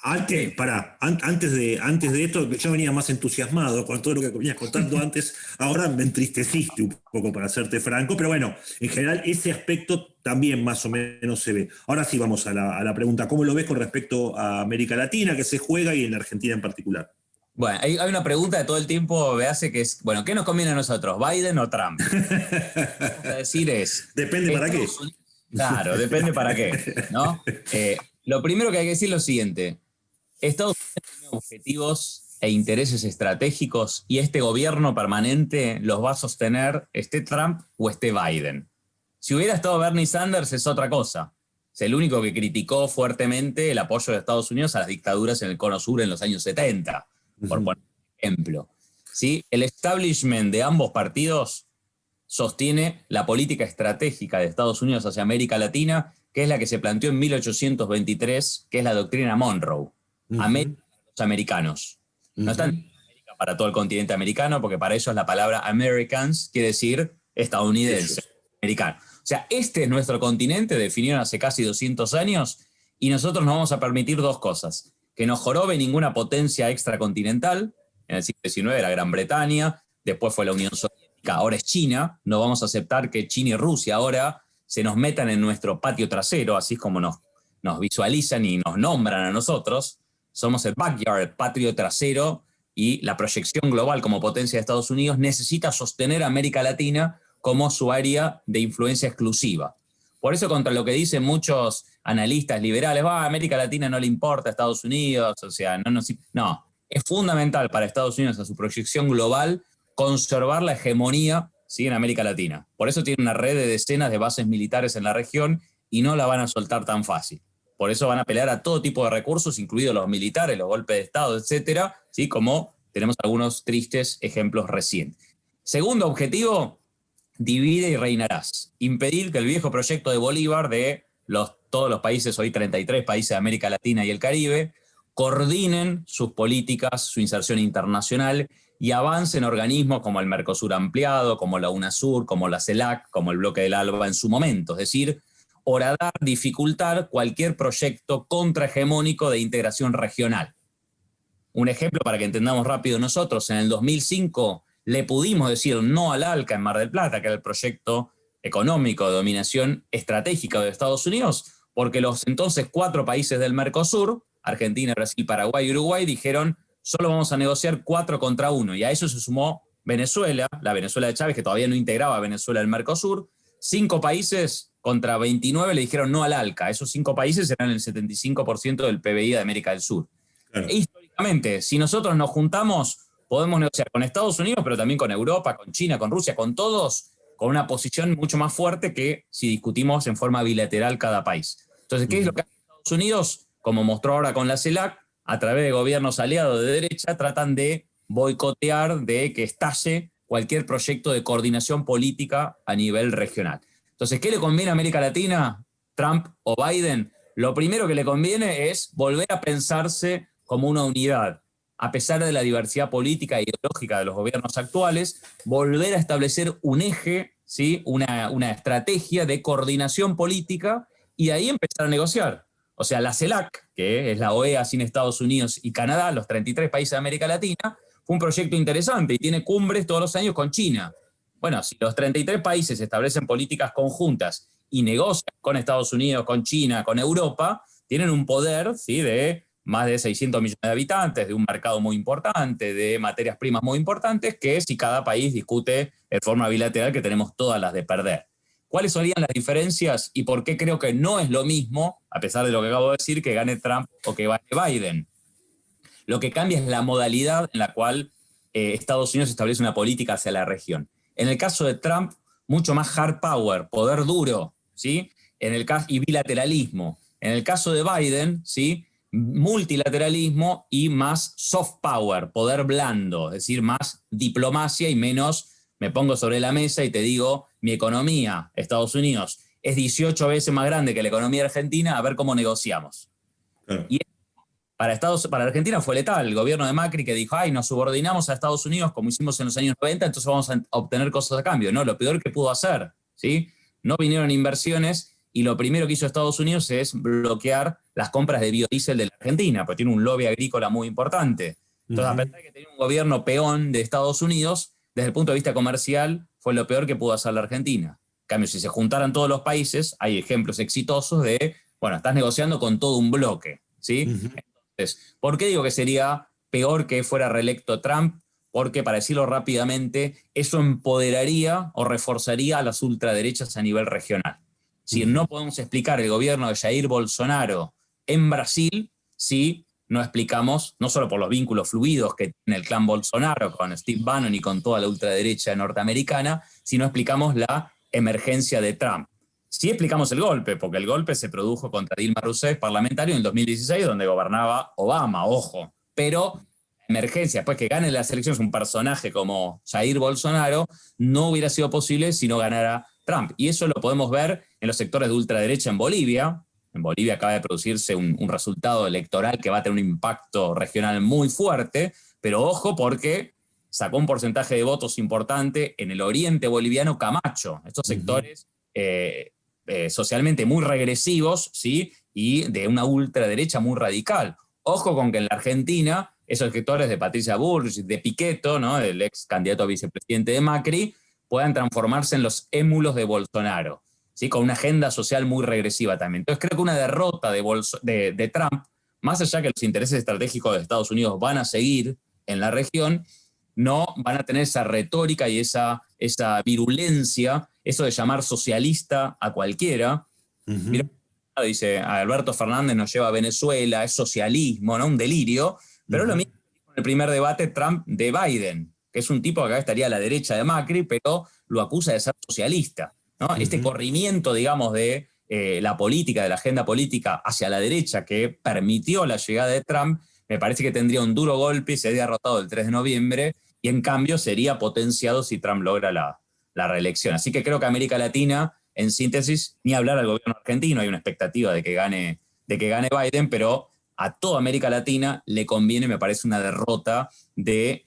Antes de esto, yo venía más entusiasmado con todo lo que venías contando antes. Ahora me entristeciste un poco, para serte franco, pero bueno, en general ese aspecto también más o menos se ve. Ahora sí vamos a la pregunta: ¿cómo lo ves con respecto a América Latina, que se juega, y en la Argentina en particular? Bueno, hay una pregunta de todo el tiempo me hace que es, bueno, ¿qué nos conviene a nosotros, Biden o Trump? Lo que vamos a decir es... Depende para qué. Claro, depende para qué, ¿no? Lo primero que hay que decir es lo siguiente. Estados Unidos tiene objetivos e intereses estratégicos, y este gobierno permanente los va a sostener esté Trump o esté Biden. Si hubiera estado Bernie Sanders es otra cosa. Es el único que criticó fuertemente el apoyo de Estados Unidos a las dictaduras en el Cono Sur en los años 70, por poner un ejemplo. ¿Sí? El establishment de ambos partidos sostiene la política estratégica de Estados Unidos hacia América Latina, que es la que se planteó en 1823, que es la doctrina Monroe. América para los americanos. No están en América para todo el continente americano, porque para ellos la palabra Americans quiere decir estadounidense, americano. O sea, este es nuestro continente, definieron hace casi 200 años, y nosotros nos vamos a permitir dos cosas: que nos jorobe ninguna potencia extracontinental. En el siglo XIX era Gran Bretaña, después fue la Unión Soviética, ahora es China. No vamos a aceptar que China y Rusia ahora se nos metan en nuestro patio trasero, así como nos visualizan y nos nombran a nosotros. Somos el backyard, patio trasero, y la proyección global como potencia de Estados Unidos necesita sostener a América Latina como su área de influencia exclusiva. Por eso, contra lo que dicen muchos analistas liberales, a América Latina no le importa a Estados Unidos, o sea, no, es fundamental para Estados Unidos, a su proyección global, conservar la hegemonía, ¿sí?, en América Latina. Por eso tiene una red de decenas de bases militares en la región y no la van a soltar tan fácil. Por eso van a pelear a todo tipo de recursos, incluidos los militares, los golpes de Estado, etcétera, ¿sí?, como tenemos algunos tristes ejemplos recientes. Segundo objetivo: divide y reinarás. Impedir que el viejo proyecto de Bolívar de todos los países, hoy 33 países de América Latina y el Caribe, coordinen sus políticas, su inserción internacional, y avancen organismos como el Mercosur ampliado, como la UNASUR, como la CELAC, como el Bloque del ALBA en su momento. Es decir, horadar, dificultar cualquier proyecto contrahegemónico de integración regional. Un ejemplo para que entendamos rápido: nosotros en el 2005 le pudimos decir no al ALCA en Mar del Plata, que era el proyecto económico de dominación estratégica de Estados Unidos, porque los entonces 4 países del Mercosur, Argentina, Brasil, Paraguay y Uruguay, dijeron solo vamos a negociar 4 contra 1. Y a eso se sumó Venezuela, la Venezuela de Chávez, que todavía no integraba a Venezuela al Mercosur. 5 países contra 29 le dijeron no al ALCA. Esos 5 países eran el 75% del PBI de América del Sur. Claro. E históricamente, si nosotros nos juntamos, podemos negociar con Estados Unidos, pero también con Europa, con China, con Rusia, con todos, con una posición mucho más fuerte que si discutimos en forma bilateral cada país. Entonces, ¿qué es lo que hace Estados Unidos? Como mostró ahora con la CELAC, a través de gobiernos aliados de derecha, tratan de boicotear, de que estalle cualquier proyecto de coordinación política a nivel regional. Entonces, ¿qué le conviene a América Latina, Trump o Biden? Lo primero que le conviene es volver a pensarse como una unidad, a pesar de la diversidad política e ideológica de los gobiernos actuales, volver a establecer un eje, ¿sí? una estrategia de coordinación política y ahí empezar a negociar. O sea, la CELAC, que es la OEA sin Estados Unidos y Canadá, los 33 países de América Latina, fue un proyecto interesante y tiene cumbres todos los años con China. Bueno, si los 33 países establecen políticas conjuntas y negocian con Estados Unidos, con China, con Europa, tienen un poder, ¿sí? de más de 600 millones de habitantes, de un mercado muy importante, de materias primas muy importantes, que si cada país discute de forma bilateral, que tenemos todas las de perder. ¿Cuáles serían las diferencias y por qué creo que no es lo mismo, a pesar de lo que acabo de decir, que gane Trump o que gane Biden? Lo que cambia es la modalidad en la cual Estados Unidos establece una política hacia la región. En el caso de Trump, mucho más hard power, poder duro, ¿sí? Y bilateralismo. En el caso de Biden, ¿sí? Multilateralismo y más soft power, poder blando, es decir, más diplomacia y menos me pongo sobre la mesa y te digo, mi economía, Estados Unidos, es 18 veces más grande que la economía argentina, a ver cómo negociamos. Claro. Y para Argentina fue letal. El gobierno de Macri que dijo, nos subordinamos a Estados Unidos como hicimos en los años 90, entonces vamos a obtener cosas a cambio. No, lo peor que pudo hacer, ¿sí? No vinieron inversiones y lo primero que hizo Estados Unidos es bloquear las compras de biodiesel de la Argentina, porque tiene un lobby agrícola muy importante. Entonces, a pesar de que tenía un gobierno peón de Estados Unidos, desde el punto de vista comercial, fue lo peor que pudo hacer la Argentina. En cambio, si se juntaran todos los países, hay ejemplos exitosos de, bueno, estás negociando con todo un bloque, ¿sí? Entonces, ¿por qué digo que sería peor que fuera reelecto Trump? Porque, para decirlo rápidamente, eso empoderaría o reforzaría a las ultraderechas a nivel regional. Si no podemos explicar el gobierno de Jair Bolsonaro en Brasil, si no explicamos, no solo por los vínculos fluidos que tiene el clan Bolsonaro con Steve Bannon y con toda la ultraderecha norteamericana, sino explicamos la emergencia de Trump. Sí explicamos el golpe, porque el golpe se produjo contra Dilma Rousseff, parlamentario, en el 2016, donde gobernaba Obama, ojo. Pero la emergencia, después que gane las elecciones un personaje como Jair Bolsonaro, no hubiera sido posible si no ganara Trump. Y eso lo podemos ver en los sectores de ultraderecha en Bolivia. En Bolivia acaba de producirse un resultado electoral que va a tener un impacto regional muy fuerte, pero ojo porque sacó un porcentaje de votos importante en el oriente boliviano Camacho. Estos sectores socialmente muy regresivos, ¿sí? Y de una ultraderecha muy radical. Ojo con que en la Argentina esos sectores de Patricia Bullrich, de Pichetto, ¿no? El ex candidato a vicepresidente de Macri, puedan transformarse en los émulos de Bolsonaro, ¿sí? Con una agenda social muy regresiva también. Entonces creo que una derrota de Trump, más allá que los intereses estratégicos de Estados Unidos van a seguir en la región, no van a tener esa retórica y esa virulencia, eso de llamar socialista a cualquiera. Mirá, dice, Alberto Fernández nos lleva a Venezuela, es socialismo, ¿no? Un delirio. Pero lo mismo en el primer debate Trump de Biden, que es un tipo que acá estaría a la derecha de Macri, pero lo acusa de ser socialista, ¿no? Este corrimiento, digamos, de la política, de la agenda política hacia la derecha que permitió la llegada de Trump, me parece que tendría un duro golpe y sería derrotado el 3 de noviembre, y en cambio sería potenciado si Trump logra la reelección. Así que creo que América Latina, en síntesis, ni hablar al gobierno argentino, hay una expectativa de que gane Biden, pero a toda América Latina le conviene, me parece, una derrota de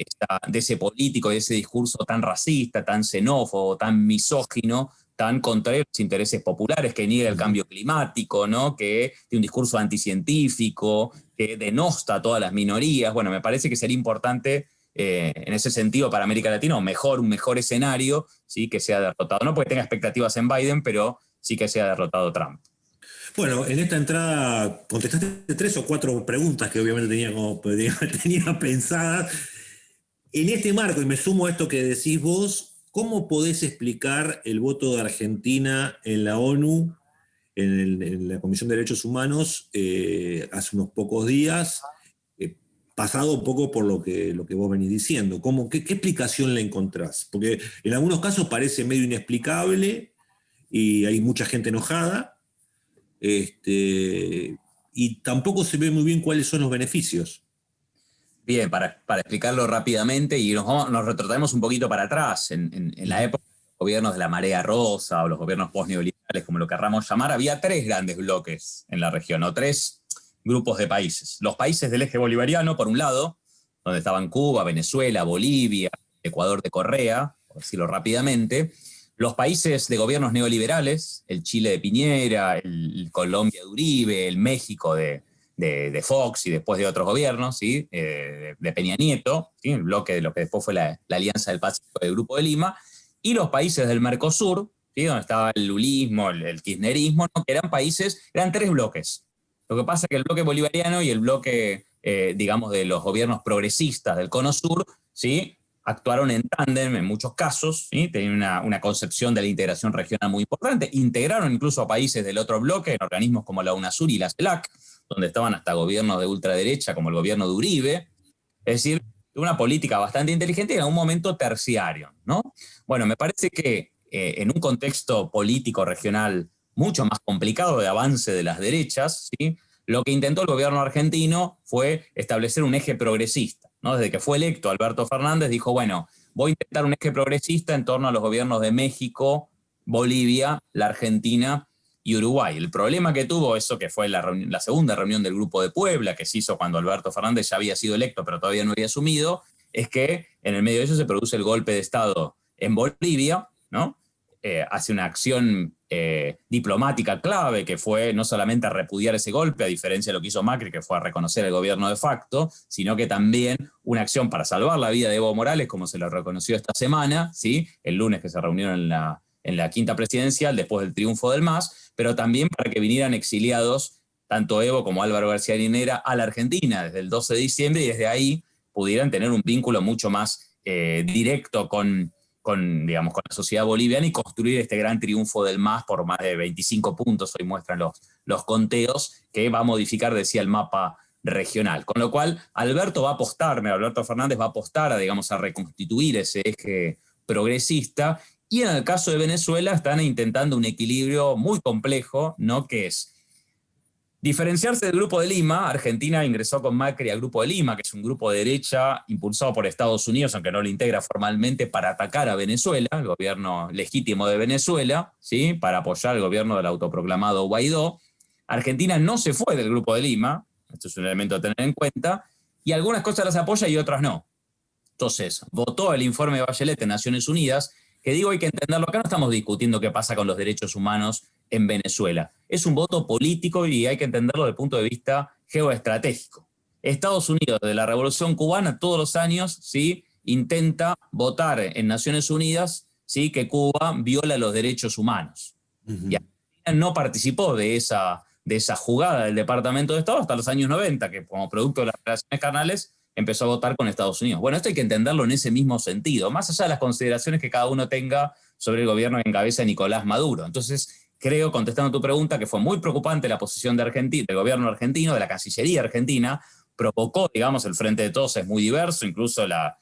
ese político y ese discurso tan racista, tan xenófobo, tan misógino, tan contrario a los intereses populares, que niega el cambio climático, ¿no? Que tiene un discurso anticientífico, que denosta a todas las minorías. Bueno, me parece que sería importante en ese sentido para América Latina, un mejor escenario, ¿sí? Que sea derrotado. No porque tenga expectativas en Biden, pero sí que sea derrotado Trump. Bueno, en esta entrada contestaste 3 o 4 preguntas que obviamente tenía pensadas. En este marco, y me sumo a esto que decís vos, ¿cómo podés explicar el voto de Argentina en la ONU, en la Comisión de Derechos Humanos, hace unos pocos días, pasado un poco por lo que vos venís diciendo? ¿Qué explicación le encontrás? Porque en algunos casos parece medio inexplicable y hay mucha gente enojada, y tampoco se ve muy bien cuáles son los beneficios. Bien, para explicarlo rápidamente, y nos retrotraemos un poquito para atrás, en la época de los gobiernos de la marea rosa o los gobiernos postneoliberales, como lo querramos llamar, había 3 grandes bloques en la región, o 3 grupos de países. Los países del eje bolivariano, por un lado, donde estaban Cuba, Venezuela, Bolivia, Ecuador de Correa, por decirlo rápidamente. Los países de gobiernos neoliberales, el Chile de Piñera, el Colombia de Uribe, el México de Fox y después de otros gobiernos, ¿sí? De Peña Nieto, ¿sí? El bloque de lo que después fue la Alianza del Pacífico del Grupo de Lima, y los países del Mercosur, ¿sí? Donde estaba el lulismo, el kirchnerismo, ¿no? Que eran 3 bloques. Lo que pasa es que el bloque bolivariano y el bloque, digamos, de los gobiernos progresistas del Cono Sur, ¿sí? Actuaron en tándem en muchos casos, ¿sí? Tenían una concepción de la integración regional muy importante, integraron incluso a países del otro bloque en organismos como la UNASUR y la CELAC, donde estaban hasta gobiernos de ultraderecha como el gobierno de Uribe, es decir, una política bastante inteligente y en algún momento terciario, ¿no? Bueno, me parece que en un contexto político regional mucho más complicado de avance de las derechas, ¿sí? Lo que intentó el gobierno argentino fue establecer un eje progresista, ¿no? Desde que fue electo Alberto Fernández dijo, bueno, voy a intentar un eje progresista en torno a los gobiernos de México, Bolivia, la Argentina y Uruguay. El problema que tuvo eso, que fue la segunda reunión del Grupo de Puebla, que se hizo cuando Alberto Fernández ya había sido electo, pero todavía no había asumido, es que en el medio de eso se produce el golpe de Estado en Bolivia, ¿no? Hace una acción diplomática clave, que fue no solamente a repudiar ese golpe, a diferencia de lo que hizo Macri, que fue a reconocer el gobierno de facto, sino que también una acción para salvar la vida de Evo Morales, como se lo reconoció esta semana, ¿sí? El lunes que se reunieron en la quinta presidencial, después del triunfo del MAS, pero también para que vinieran exiliados tanto Evo como Álvaro García Linera a la Argentina desde el 12 de diciembre y desde ahí pudieran tener un vínculo mucho más directo digamos, con la sociedad boliviana y construir este gran triunfo del MAS por más de 25 puntos, hoy muestran los conteos, que va a modificar, decía, el mapa regional. Con lo cual, Alberto Fernández va a apostar a, digamos, a reconstituir ese eje progresista, y en el caso de Venezuela están intentando un equilibrio muy complejo, ¿no? Que es diferenciarse del Grupo de Lima. Argentina ingresó con Macri al Grupo de Lima, que es un grupo de derecha impulsado por Estados Unidos, aunque no lo integra formalmente, para atacar a Venezuela, el gobierno legítimo de Venezuela, ¿sí? Para apoyar el gobierno del autoproclamado Guaidó. Argentina no se fue del Grupo de Lima, esto es un elemento a tener en cuenta, y algunas cosas las apoya y otras no. Entonces, votó el informe de Bachelet en Naciones Unidas, que digo, hay que entenderlo, acá no estamos discutiendo qué pasa con los derechos humanos en Venezuela. Es un voto político y hay que entenderlo desde el punto de vista geoestratégico. Estados Unidos, de la Revolución Cubana, todos los años, ¿sí? Intenta votar en Naciones Unidas, ¿sí? Que Cuba viola los derechos humanos. Uh-huh. Y Argentina no participó de esa jugada del Departamento de Estado hasta los años 90, que como producto de las relaciones carnales empezó a votar con Estados Unidos. Bueno, esto hay que entenderlo en ese mismo sentido, más allá de las consideraciones que cada uno tenga sobre el gobierno que encabeza Nicolás Maduro. Entonces, creo, contestando a tu pregunta, que fue muy preocupante la posición de Argentina, del gobierno argentino, de la Cancillería argentina, provocó, digamos, el Frente de Todos es muy diverso, incluso la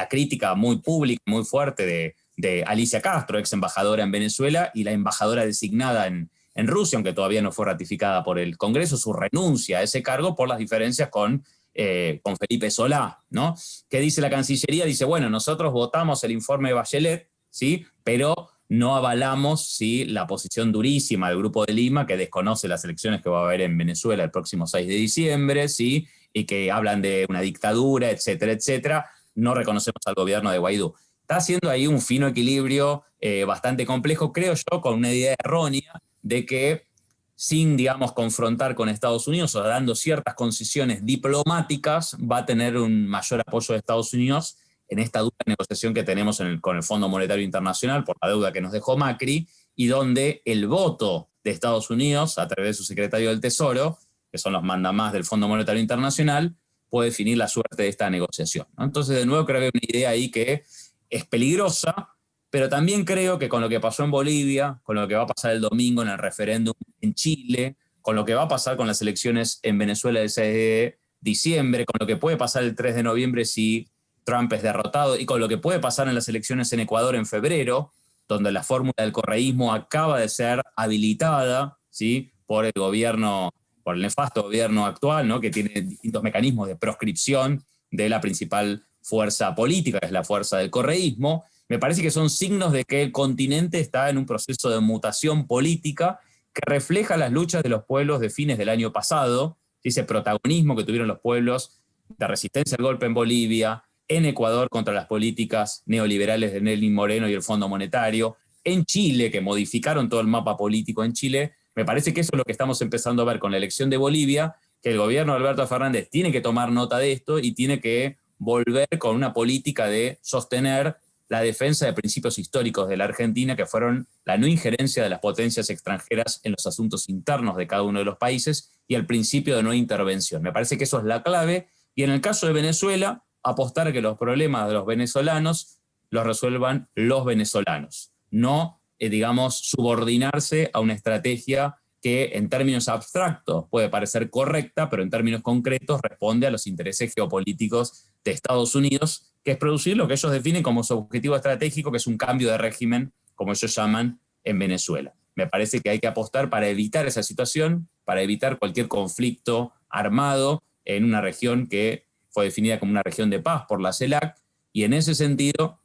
crítica muy pública, muy fuerte de Alicia Castro, ex embajadora en Venezuela, y la embajadora designada en Rusia, aunque todavía no fue ratificada por el Congreso, su renuncia a ese cargo por las diferencias con Felipe Solá, ¿no? ¿Qué dice la Cancillería? Dice, bueno, nosotros votamos el informe de Bachelet, ¿sí? Pero no avalamos, ¿sí? La posición durísima del Grupo de Lima, que desconoce las elecciones que va a haber en Venezuela el próximo 6 de diciembre, ¿sí? Y que hablan de una dictadura, etcétera, etcétera. No reconocemos al gobierno de Guaidó. Está haciendo ahí un fino equilibrio bastante complejo, creo yo, con una idea errónea de que sin, digamos, confrontar con Estados Unidos o dando ciertas concesiones diplomáticas, va a tener un mayor apoyo de Estados Unidos en esta dura negociación que tenemos con el Fondo Monetario Internacional por la deuda que nos dejó Macri, y donde el voto de Estados Unidos, a través de su secretario del Tesoro, que son los mandamás del Fondo Monetario Internacional, puede definir la suerte de esta negociación, ¿no? Entonces, de nuevo, creo que hay una idea ahí que es peligrosa, pero también creo que con lo que pasó en Bolivia, con lo que va a pasar el domingo en el referéndum en Chile, con lo que va a pasar con las elecciones en Venezuela el 6 de diciembre, con lo que puede pasar el 3 de noviembre si Trump es derrotado, y con lo que puede pasar en las elecciones en Ecuador en febrero, donde la fórmula del correísmo acaba de ser habilitada, ¿sí?, por el gobierno, por el nefasto gobierno actual, ¿no?, que tiene distintos mecanismos de proscripción de la principal fuerza política, que es la fuerza del correísmo. Me parece que son signos de que el continente está en un proceso de mutación política que refleja las luchas de los pueblos de fines del año pasado, ese protagonismo que tuvieron los pueblos de resistencia al golpe en Bolivia, en Ecuador contra las políticas neoliberales de Lenín Moreno y el Fondo Monetario, en Chile, que modificaron todo el mapa político en Chile. Me parece que eso es lo que estamos empezando a ver con la elección de Bolivia, que el gobierno de Alberto Fernández tiene que tomar nota de esto y tiene que volver con una política de sostener la defensa de principios históricos de la Argentina, que fueron la no injerencia de las potencias extranjeras en los asuntos internos de cada uno de los países y el principio de no intervención. Me parece que eso es la clave, y en el caso de Venezuela, apostar a que los problemas de los venezolanos los resuelvan los venezolanos, no, digamos, subordinarse a una estrategia que en términos abstractos puede parecer correcta, pero en términos concretos responde a los intereses geopolíticos de Estados Unidos, que es producir lo que ellos definen como su objetivo estratégico, que es un cambio de régimen, como ellos llaman, en Venezuela. Me parece que hay que apostar para evitar esa situación, para evitar cualquier conflicto armado en una región que fue definida como una región de paz por la CELAC, y en ese sentido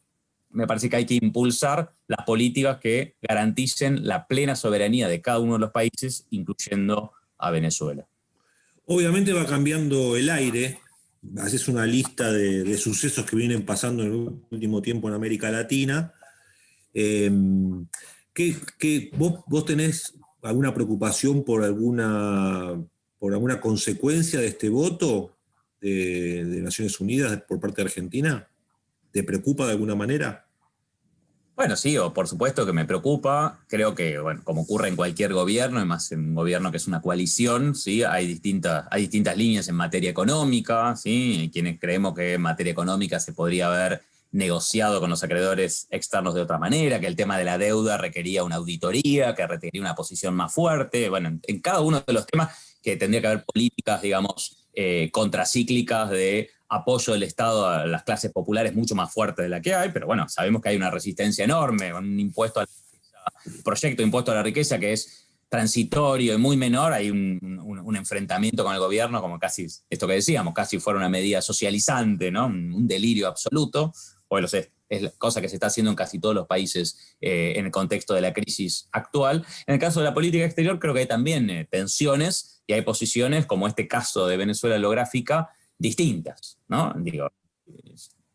me parece que hay que impulsar las políticas que garanticen la plena soberanía de cada uno de los países, incluyendo a Venezuela. Obviamente va cambiando el aire, haces una lista de sucesos que vienen pasando en el último tiempo en América Latina. ¿Vos tenés alguna preocupación por alguna consecuencia de este voto de Naciones Unidas por parte de Argentina? ¿Te preocupa de alguna manera? Bueno, sí, por supuesto que me preocupa. Creo que, bueno, como ocurre en cualquier gobierno, además en un gobierno que es una coalición, ¿sí?, hay distintas líneas en materia económica, ¿sí? Hay quienes creemos que en materia económica se podría haber negociado con los acreedores externos de otra manera, que el tema de la deuda requería una auditoría, que requería una posición más fuerte. Bueno, en cada uno de los temas que tendría que haber políticas, digamos, contracíclicas de apoyo del Estado a las clases populares mucho más fuerte de la que hay, pero bueno, sabemos que hay una resistencia enorme, un proyecto de impuesto a la riqueza que es transitorio y muy menor. Hay un enfrentamiento con el gobierno, como casi, esto que decíamos, casi fuera una medida socializante, ¿no? Un delirio absoluto. Bueno, es cosa que se está haciendo en casi todos los países en el contexto de la crisis actual. En el caso de la política exterior, creo que hay también tensiones y hay posiciones, como este caso de Venezuela holográfica, distintas, ¿no? Digo,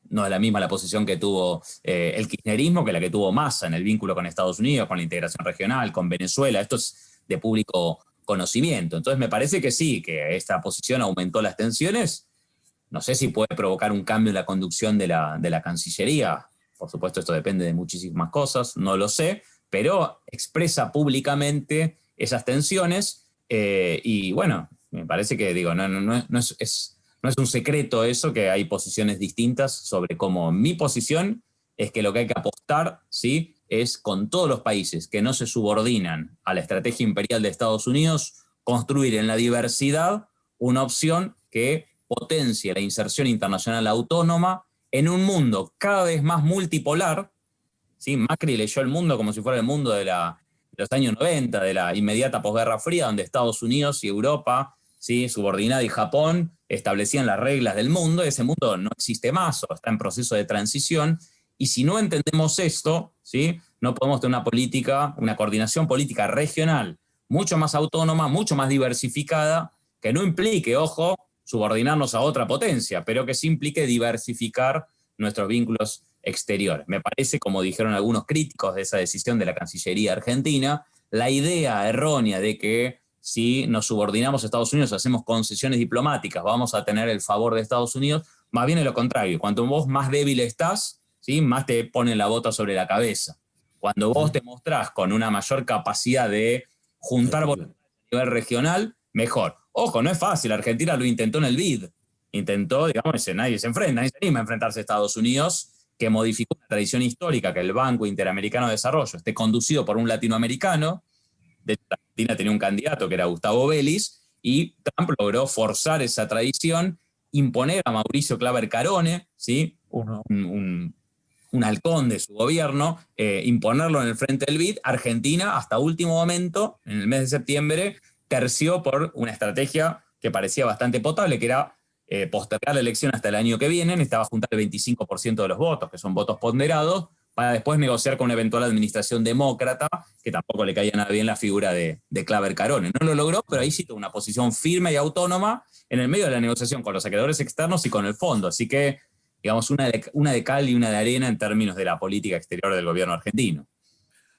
no es la misma la posición que tuvo el kirchnerismo que la que tuvo Massa en el vínculo con Estados Unidos, con la integración regional, con Venezuela. Esto es de público conocimiento. Entonces me parece que sí, que esta posición aumentó las tensiones. No sé si puede provocar un cambio en la conducción de la Cancillería. Por supuesto, esto depende de muchísimas cosas, no lo sé, pero expresa públicamente esas tensiones y bueno, me parece que, digo, no es un secreto eso, que hay posiciones distintas sobre cómo. Mi posición es que lo que hay que apostar, ¿sí?, es con todos los países que no se subordinan a la estrategia imperial de Estados Unidos, construir en la diversidad una opción que potencie la inserción internacional autónoma en un mundo cada vez más multipolar, ¿sí? Macri leyó el mundo como si fuera el mundo de los años 90, de la inmediata posguerra fría, donde Estados Unidos y Europa, ¿sí?, subordinada, y Japón establecían las reglas del mundo. Ese mundo no existe más o está en proceso de transición. Y si no entendemos esto, ¿sí?, no podemos tener una coordinación política regional mucho más autónoma, mucho más diversificada, que no implique, ojo, subordinarnos a otra potencia, pero que sí implique diversificar nuestros vínculos exteriores. Me parece, como dijeron algunos críticos de esa decisión de la Cancillería argentina, la idea errónea de que si nos subordinamos a Estados Unidos, hacemos concesiones diplomáticas, vamos a tener el favor de Estados Unidos, más bien es lo contrario. Cuanto vos más débil estás, ¿sí?, más te ponen la bota sobre la cabeza. Cuando vos te mostrás con una mayor capacidad de juntar votos a nivel regional, mejor. Ojo, no es fácil, Argentina lo intentó en el BID, intentó, digamos, nadie se anima a enfrentarse a Estados Unidos, que modificó una tradición histórica, que el Banco Interamericano de Desarrollo esté conducido por un latinoamericano. De hecho, Argentina tenía un candidato que era Gustavo Vélez, y Trump logró forzar esa tradición, imponer a Mauricio Claver Carone, ¿sí? un halcón de su gobierno, imponerlo en el frente del BID. Argentina, hasta último momento, en el mes de septiembre, terció por una estrategia que parecía bastante potable, que era postergar la elección hasta el año que viene. Necesitaba juntar el 25% de los votos, que son votos ponderados, para después negociar con una eventual administración demócrata, que tampoco le caía nada bien la figura de Claver Carone. No lo logró, pero ahí sí tuvo una posición firme y autónoma en el medio de la negociación con los acreedores externos y con el fondo. Así que, digamos, una de cal y una de arena en términos de la política exterior del gobierno argentino.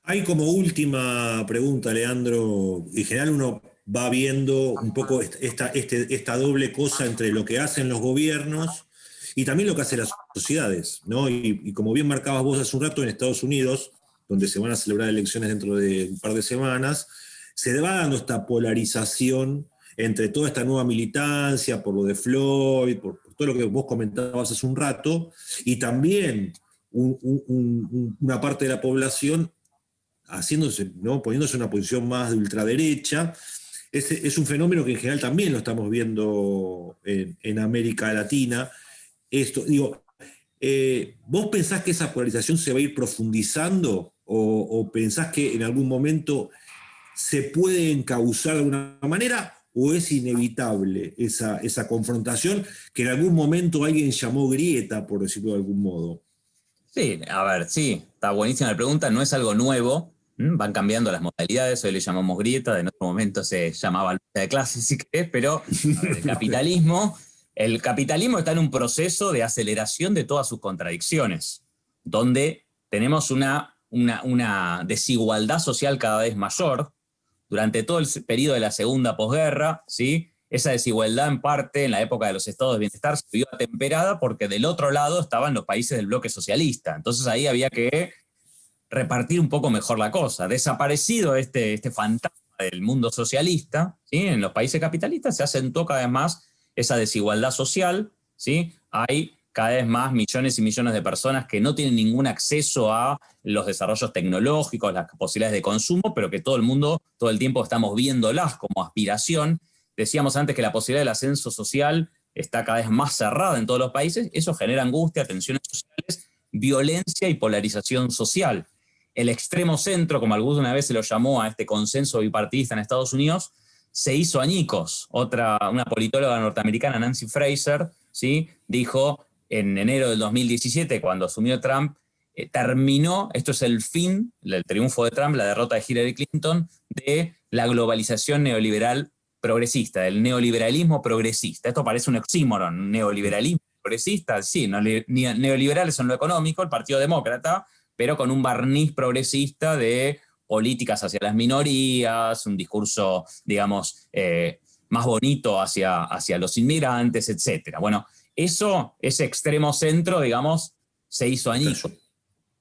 Hay como última pregunta, Leandro. En general uno va viendo un poco esta doble cosa entre lo que hacen los gobiernos y también lo que hacen las sociedades, ¿no? Y como bien marcabas vos hace un rato, en Estados Unidos, donde se van a celebrar elecciones dentro de un par de semanas, se va dando esta polarización entre toda esta nueva militancia, por lo de Floyd, por todo lo que vos comentabas hace un rato, y también una parte de la población haciéndose, ¿no? Poniéndose en una posición más de ultraderecha. Es un fenómeno que en general también lo estamos viendo en América Latina. Esto, digo, ¿vos pensás que esa polarización se va a ir profundizando o pensás que en algún momento se puede encauzar de alguna manera o es inevitable esa confrontación que en algún momento alguien llamó grieta, por decirlo de algún modo? Sí, a ver, sí, está buenísima la pregunta, no es algo nuevo, van cambiando las modalidades, hoy le llamamos grieta, en otro momento se llamaba lucha de clases, si querés, pero a ver, el capitalismo está en un proceso de aceleración de todas sus contradicciones, donde tenemos una desigualdad social cada vez mayor. Durante todo el periodo de la segunda posguerra, ¿sí? Esa desigualdad en parte en la época de los estados de bienestar se vio atemperada porque del otro lado estaban los países del bloque socialista. Entonces ahí había que repartir un poco mejor la cosa. Desaparecido este fantasma del mundo socialista, ¿sí? En los países capitalistas se acentuó cada vez más esa desigualdad social, ¿sí? Hay cada vez más millones y millones de personas que no tienen ningún acceso a los desarrollos tecnológicos, las posibilidades de consumo, pero que todo el mundo, todo el tiempo estamos viéndolas como aspiración. Decíamos antes que la posibilidad del ascenso social está cada vez más cerrada en todos los países. Eso genera angustia, tensiones sociales, violencia y polarización social. El extremo centro, como alguna vez se lo llamó a este consenso bipartidista en Estados Unidos, se hizo añicos. Una politóloga norteamericana, Nancy Fraser, ¿sí? Dijo en enero del 2017, cuando asumió Trump, terminó, esto es el fin, el triunfo de Trump, la derrota de Hillary Clinton, de la globalización neoliberal progresista, del neoliberalismo progresista. Esto parece un oxímoron, neoliberalismo progresista, sí, neoliberales en lo económico, el Partido Demócrata, pero con un barniz progresista de políticas hacia las minorías, un discurso, digamos, más bonito hacia los inmigrantes, etc. Bueno, ese extremo centro, digamos, se hizo añicos.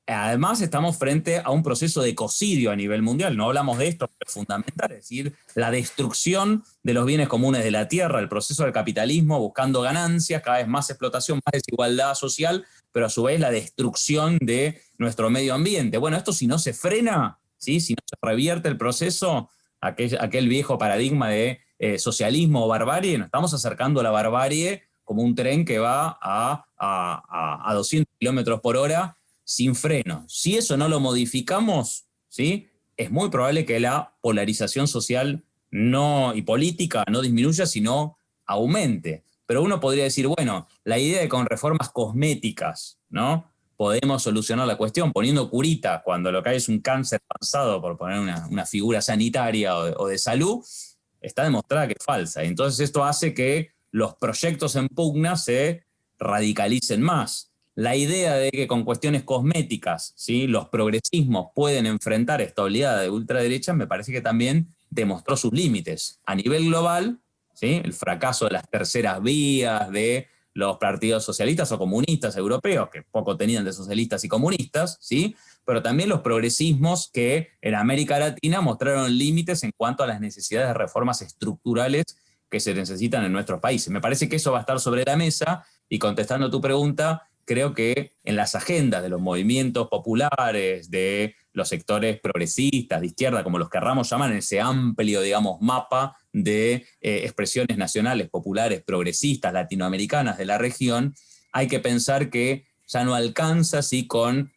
Además, estamos frente a un proceso de ecocidio a nivel mundial. No hablamos de esto, pero es fundamental, es decir, la destrucción de los bienes comunes de la tierra, el proceso del capitalismo buscando ganancias, cada vez más explotación, más desigualdad social, pero a su vez la destrucción de nuestro medio ambiente. Bueno, esto si no se frena, ¿sí? Si no se revierte el proceso, aquel viejo paradigma de socialismo o barbarie, nos estamos acercando a la barbarie como un tren que va a 200 kilómetros por hora, sin freno. Si eso no lo modificamos, ¿sí? Es muy probable que la polarización social y política no disminuya, sino aumente. Pero uno podría decir, bueno, la idea de que con reformas cosméticas, ¿no? Podemos solucionar la cuestión poniendo curita cuando lo que hay es un cáncer avanzado, por poner una figura sanitaria o de salud, está demostrada que es falsa. Entonces esto hace que los proyectos en pugna se radicalicen más. La idea de que con cuestiones cosméticas, ¿sí? Los progresismos pueden enfrentar esta oleada de ultraderecha me parece que también demostró sus límites. A nivel global, ¿sí? El fracaso de las terceras vías, de los partidos socialistas o comunistas europeos, que poco tenían de socialistas y comunistas, ¿sí? Pero también los progresismos que en América Latina mostraron límites en cuanto a las necesidades de reformas estructurales que se necesitan en nuestros países. Me parece que eso va a estar sobre la mesa, y contestando a tu pregunta, creo que en las agendas de los movimientos populares, de los sectores progresistas, de izquierda, como los querramos llamar, en ese amplio, digamos, mapa de expresiones nacionales, populares, progresistas, latinoamericanas de la región, hay que pensar que ya no alcanza así con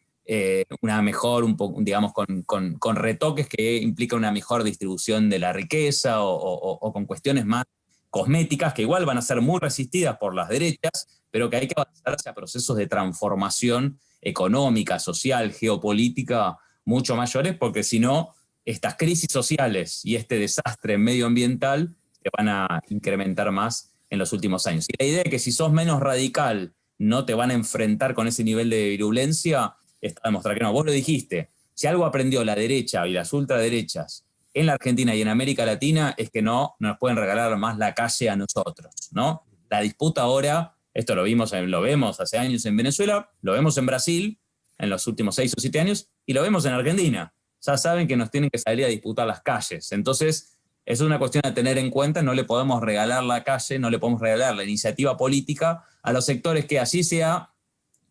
una mejor, digamos, con retoques que implican una mejor distribución de la riqueza o con cuestiones más cosméticas que igual van a ser muy resistidas por las derechas, pero que hay que avanzar hacia procesos de transformación económica, social, geopolítica mucho mayores, porque si no, estas crisis sociales y este desastre medioambiental se van a incrementar más en los últimos años. Y la idea de que si sos menos radical no te van a enfrentar con ese nivel de virulencia, está demostrado que no. Vos lo dijiste, si algo aprendió la derecha y las ultraderechas en la Argentina y en América Latina es que no nos pueden regalar más la calle a nosotros, ¿no? La disputa ahora, esto lo vemos hace años en Venezuela, lo vemos en Brasil en los últimos 6 o 7 años y lo vemos en Argentina. Ya saben que nos tienen que salir a disputar las calles. Entonces, es una cuestión a tener en cuenta, no le podemos regalar la calle, no le podemos regalar la iniciativa política a los sectores que así sea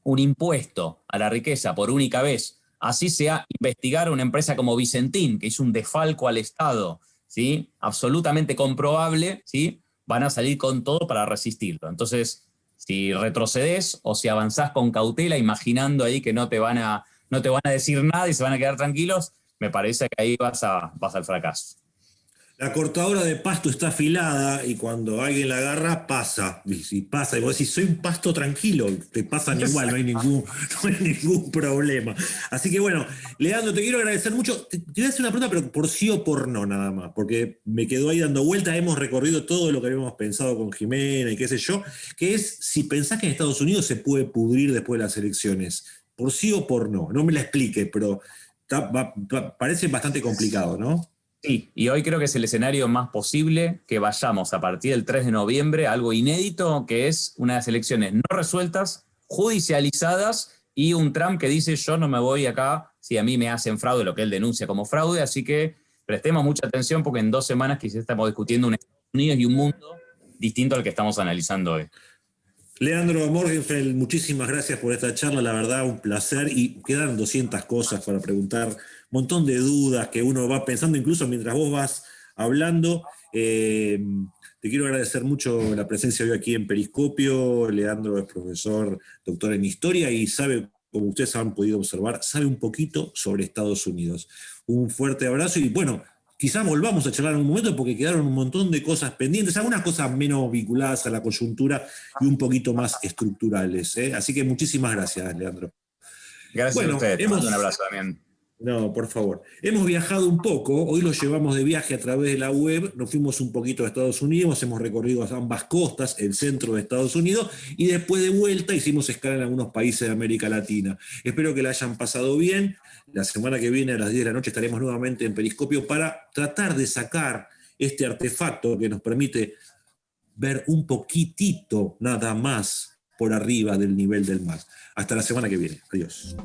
un impuesto a la riqueza por única vez, así sea investigar a una empresa como Vicentín, que hizo un desfalco al Estado, ¿sí? Absolutamente comprobable, ¿sí? Van a salir con todo para resistirlo. Entonces, si retrocedes o si avanzás con cautela, imaginando ahí que no te van a decir nada y se van a quedar tranquilos, me parece que ahí vas al fracaso. La cortadora de pasto está afilada y cuando alguien la agarra, pasa. Y si pasa, y vos decís, soy un pasto tranquilo, te pasan igual, no hay ningún problema. Así que bueno, Leandro, te quiero agradecer mucho. Te voy a hacer una pregunta, pero por sí o por no, nada más, porque me quedó ahí dando vueltas. Hemos recorrido todo lo que habíamos pensado con Jimena y qué sé yo, que es si pensás que en Estados Unidos se puede pudrir después de las elecciones. Por sí o por no. No me la explique, pero parece bastante complicado, ¿no? Sí, y hoy creo que es el escenario más posible que vayamos a partir del 3 de noviembre a algo inédito, que es unas elecciones no resueltas, judicializadas, y un Trump que dice yo no me voy acá si a mí me hacen fraude, lo que él denuncia como fraude, así que prestemos mucha atención porque en 2 semanas quizás estamos discutiendo un Estados Unidos y un mundo distinto al que estamos analizando hoy. Leandro Morgenfeld, muchísimas gracias por esta charla, la verdad un placer, y quedaron 200 cosas para preguntar, un montón de dudas que uno va pensando incluso mientras vos vas hablando. Te quiero agradecer mucho la presencia hoy aquí en Periscopio. Leandro es profesor, doctor en historia y sabe, como ustedes han podido observar, sabe un poquito sobre Estados Unidos. Un fuerte abrazo y bueno, quizás volvamos a charlar en un momento porque quedaron un montón de cosas pendientes, algunas cosas menos vinculadas a la coyuntura y un poquito más estructurales. Así que muchísimas gracias, Leandro. Gracias a Bueno, ustedes, te mando un abrazo también. No, por favor. Hemos viajado un poco, hoy lo llevamos de viaje a través de la web, nos fuimos un poquito a Estados Unidos, hemos recorrido ambas costas, el centro de Estados Unidos, y después de vuelta hicimos escala en algunos países de América Latina. Espero que la hayan pasado bien. La semana que viene a las 10 de la noche estaremos nuevamente en Periscopio para tratar de sacar este artefacto que nos permite ver un poquitito nada más por arriba del nivel del mar. Hasta la semana que viene. Adiós.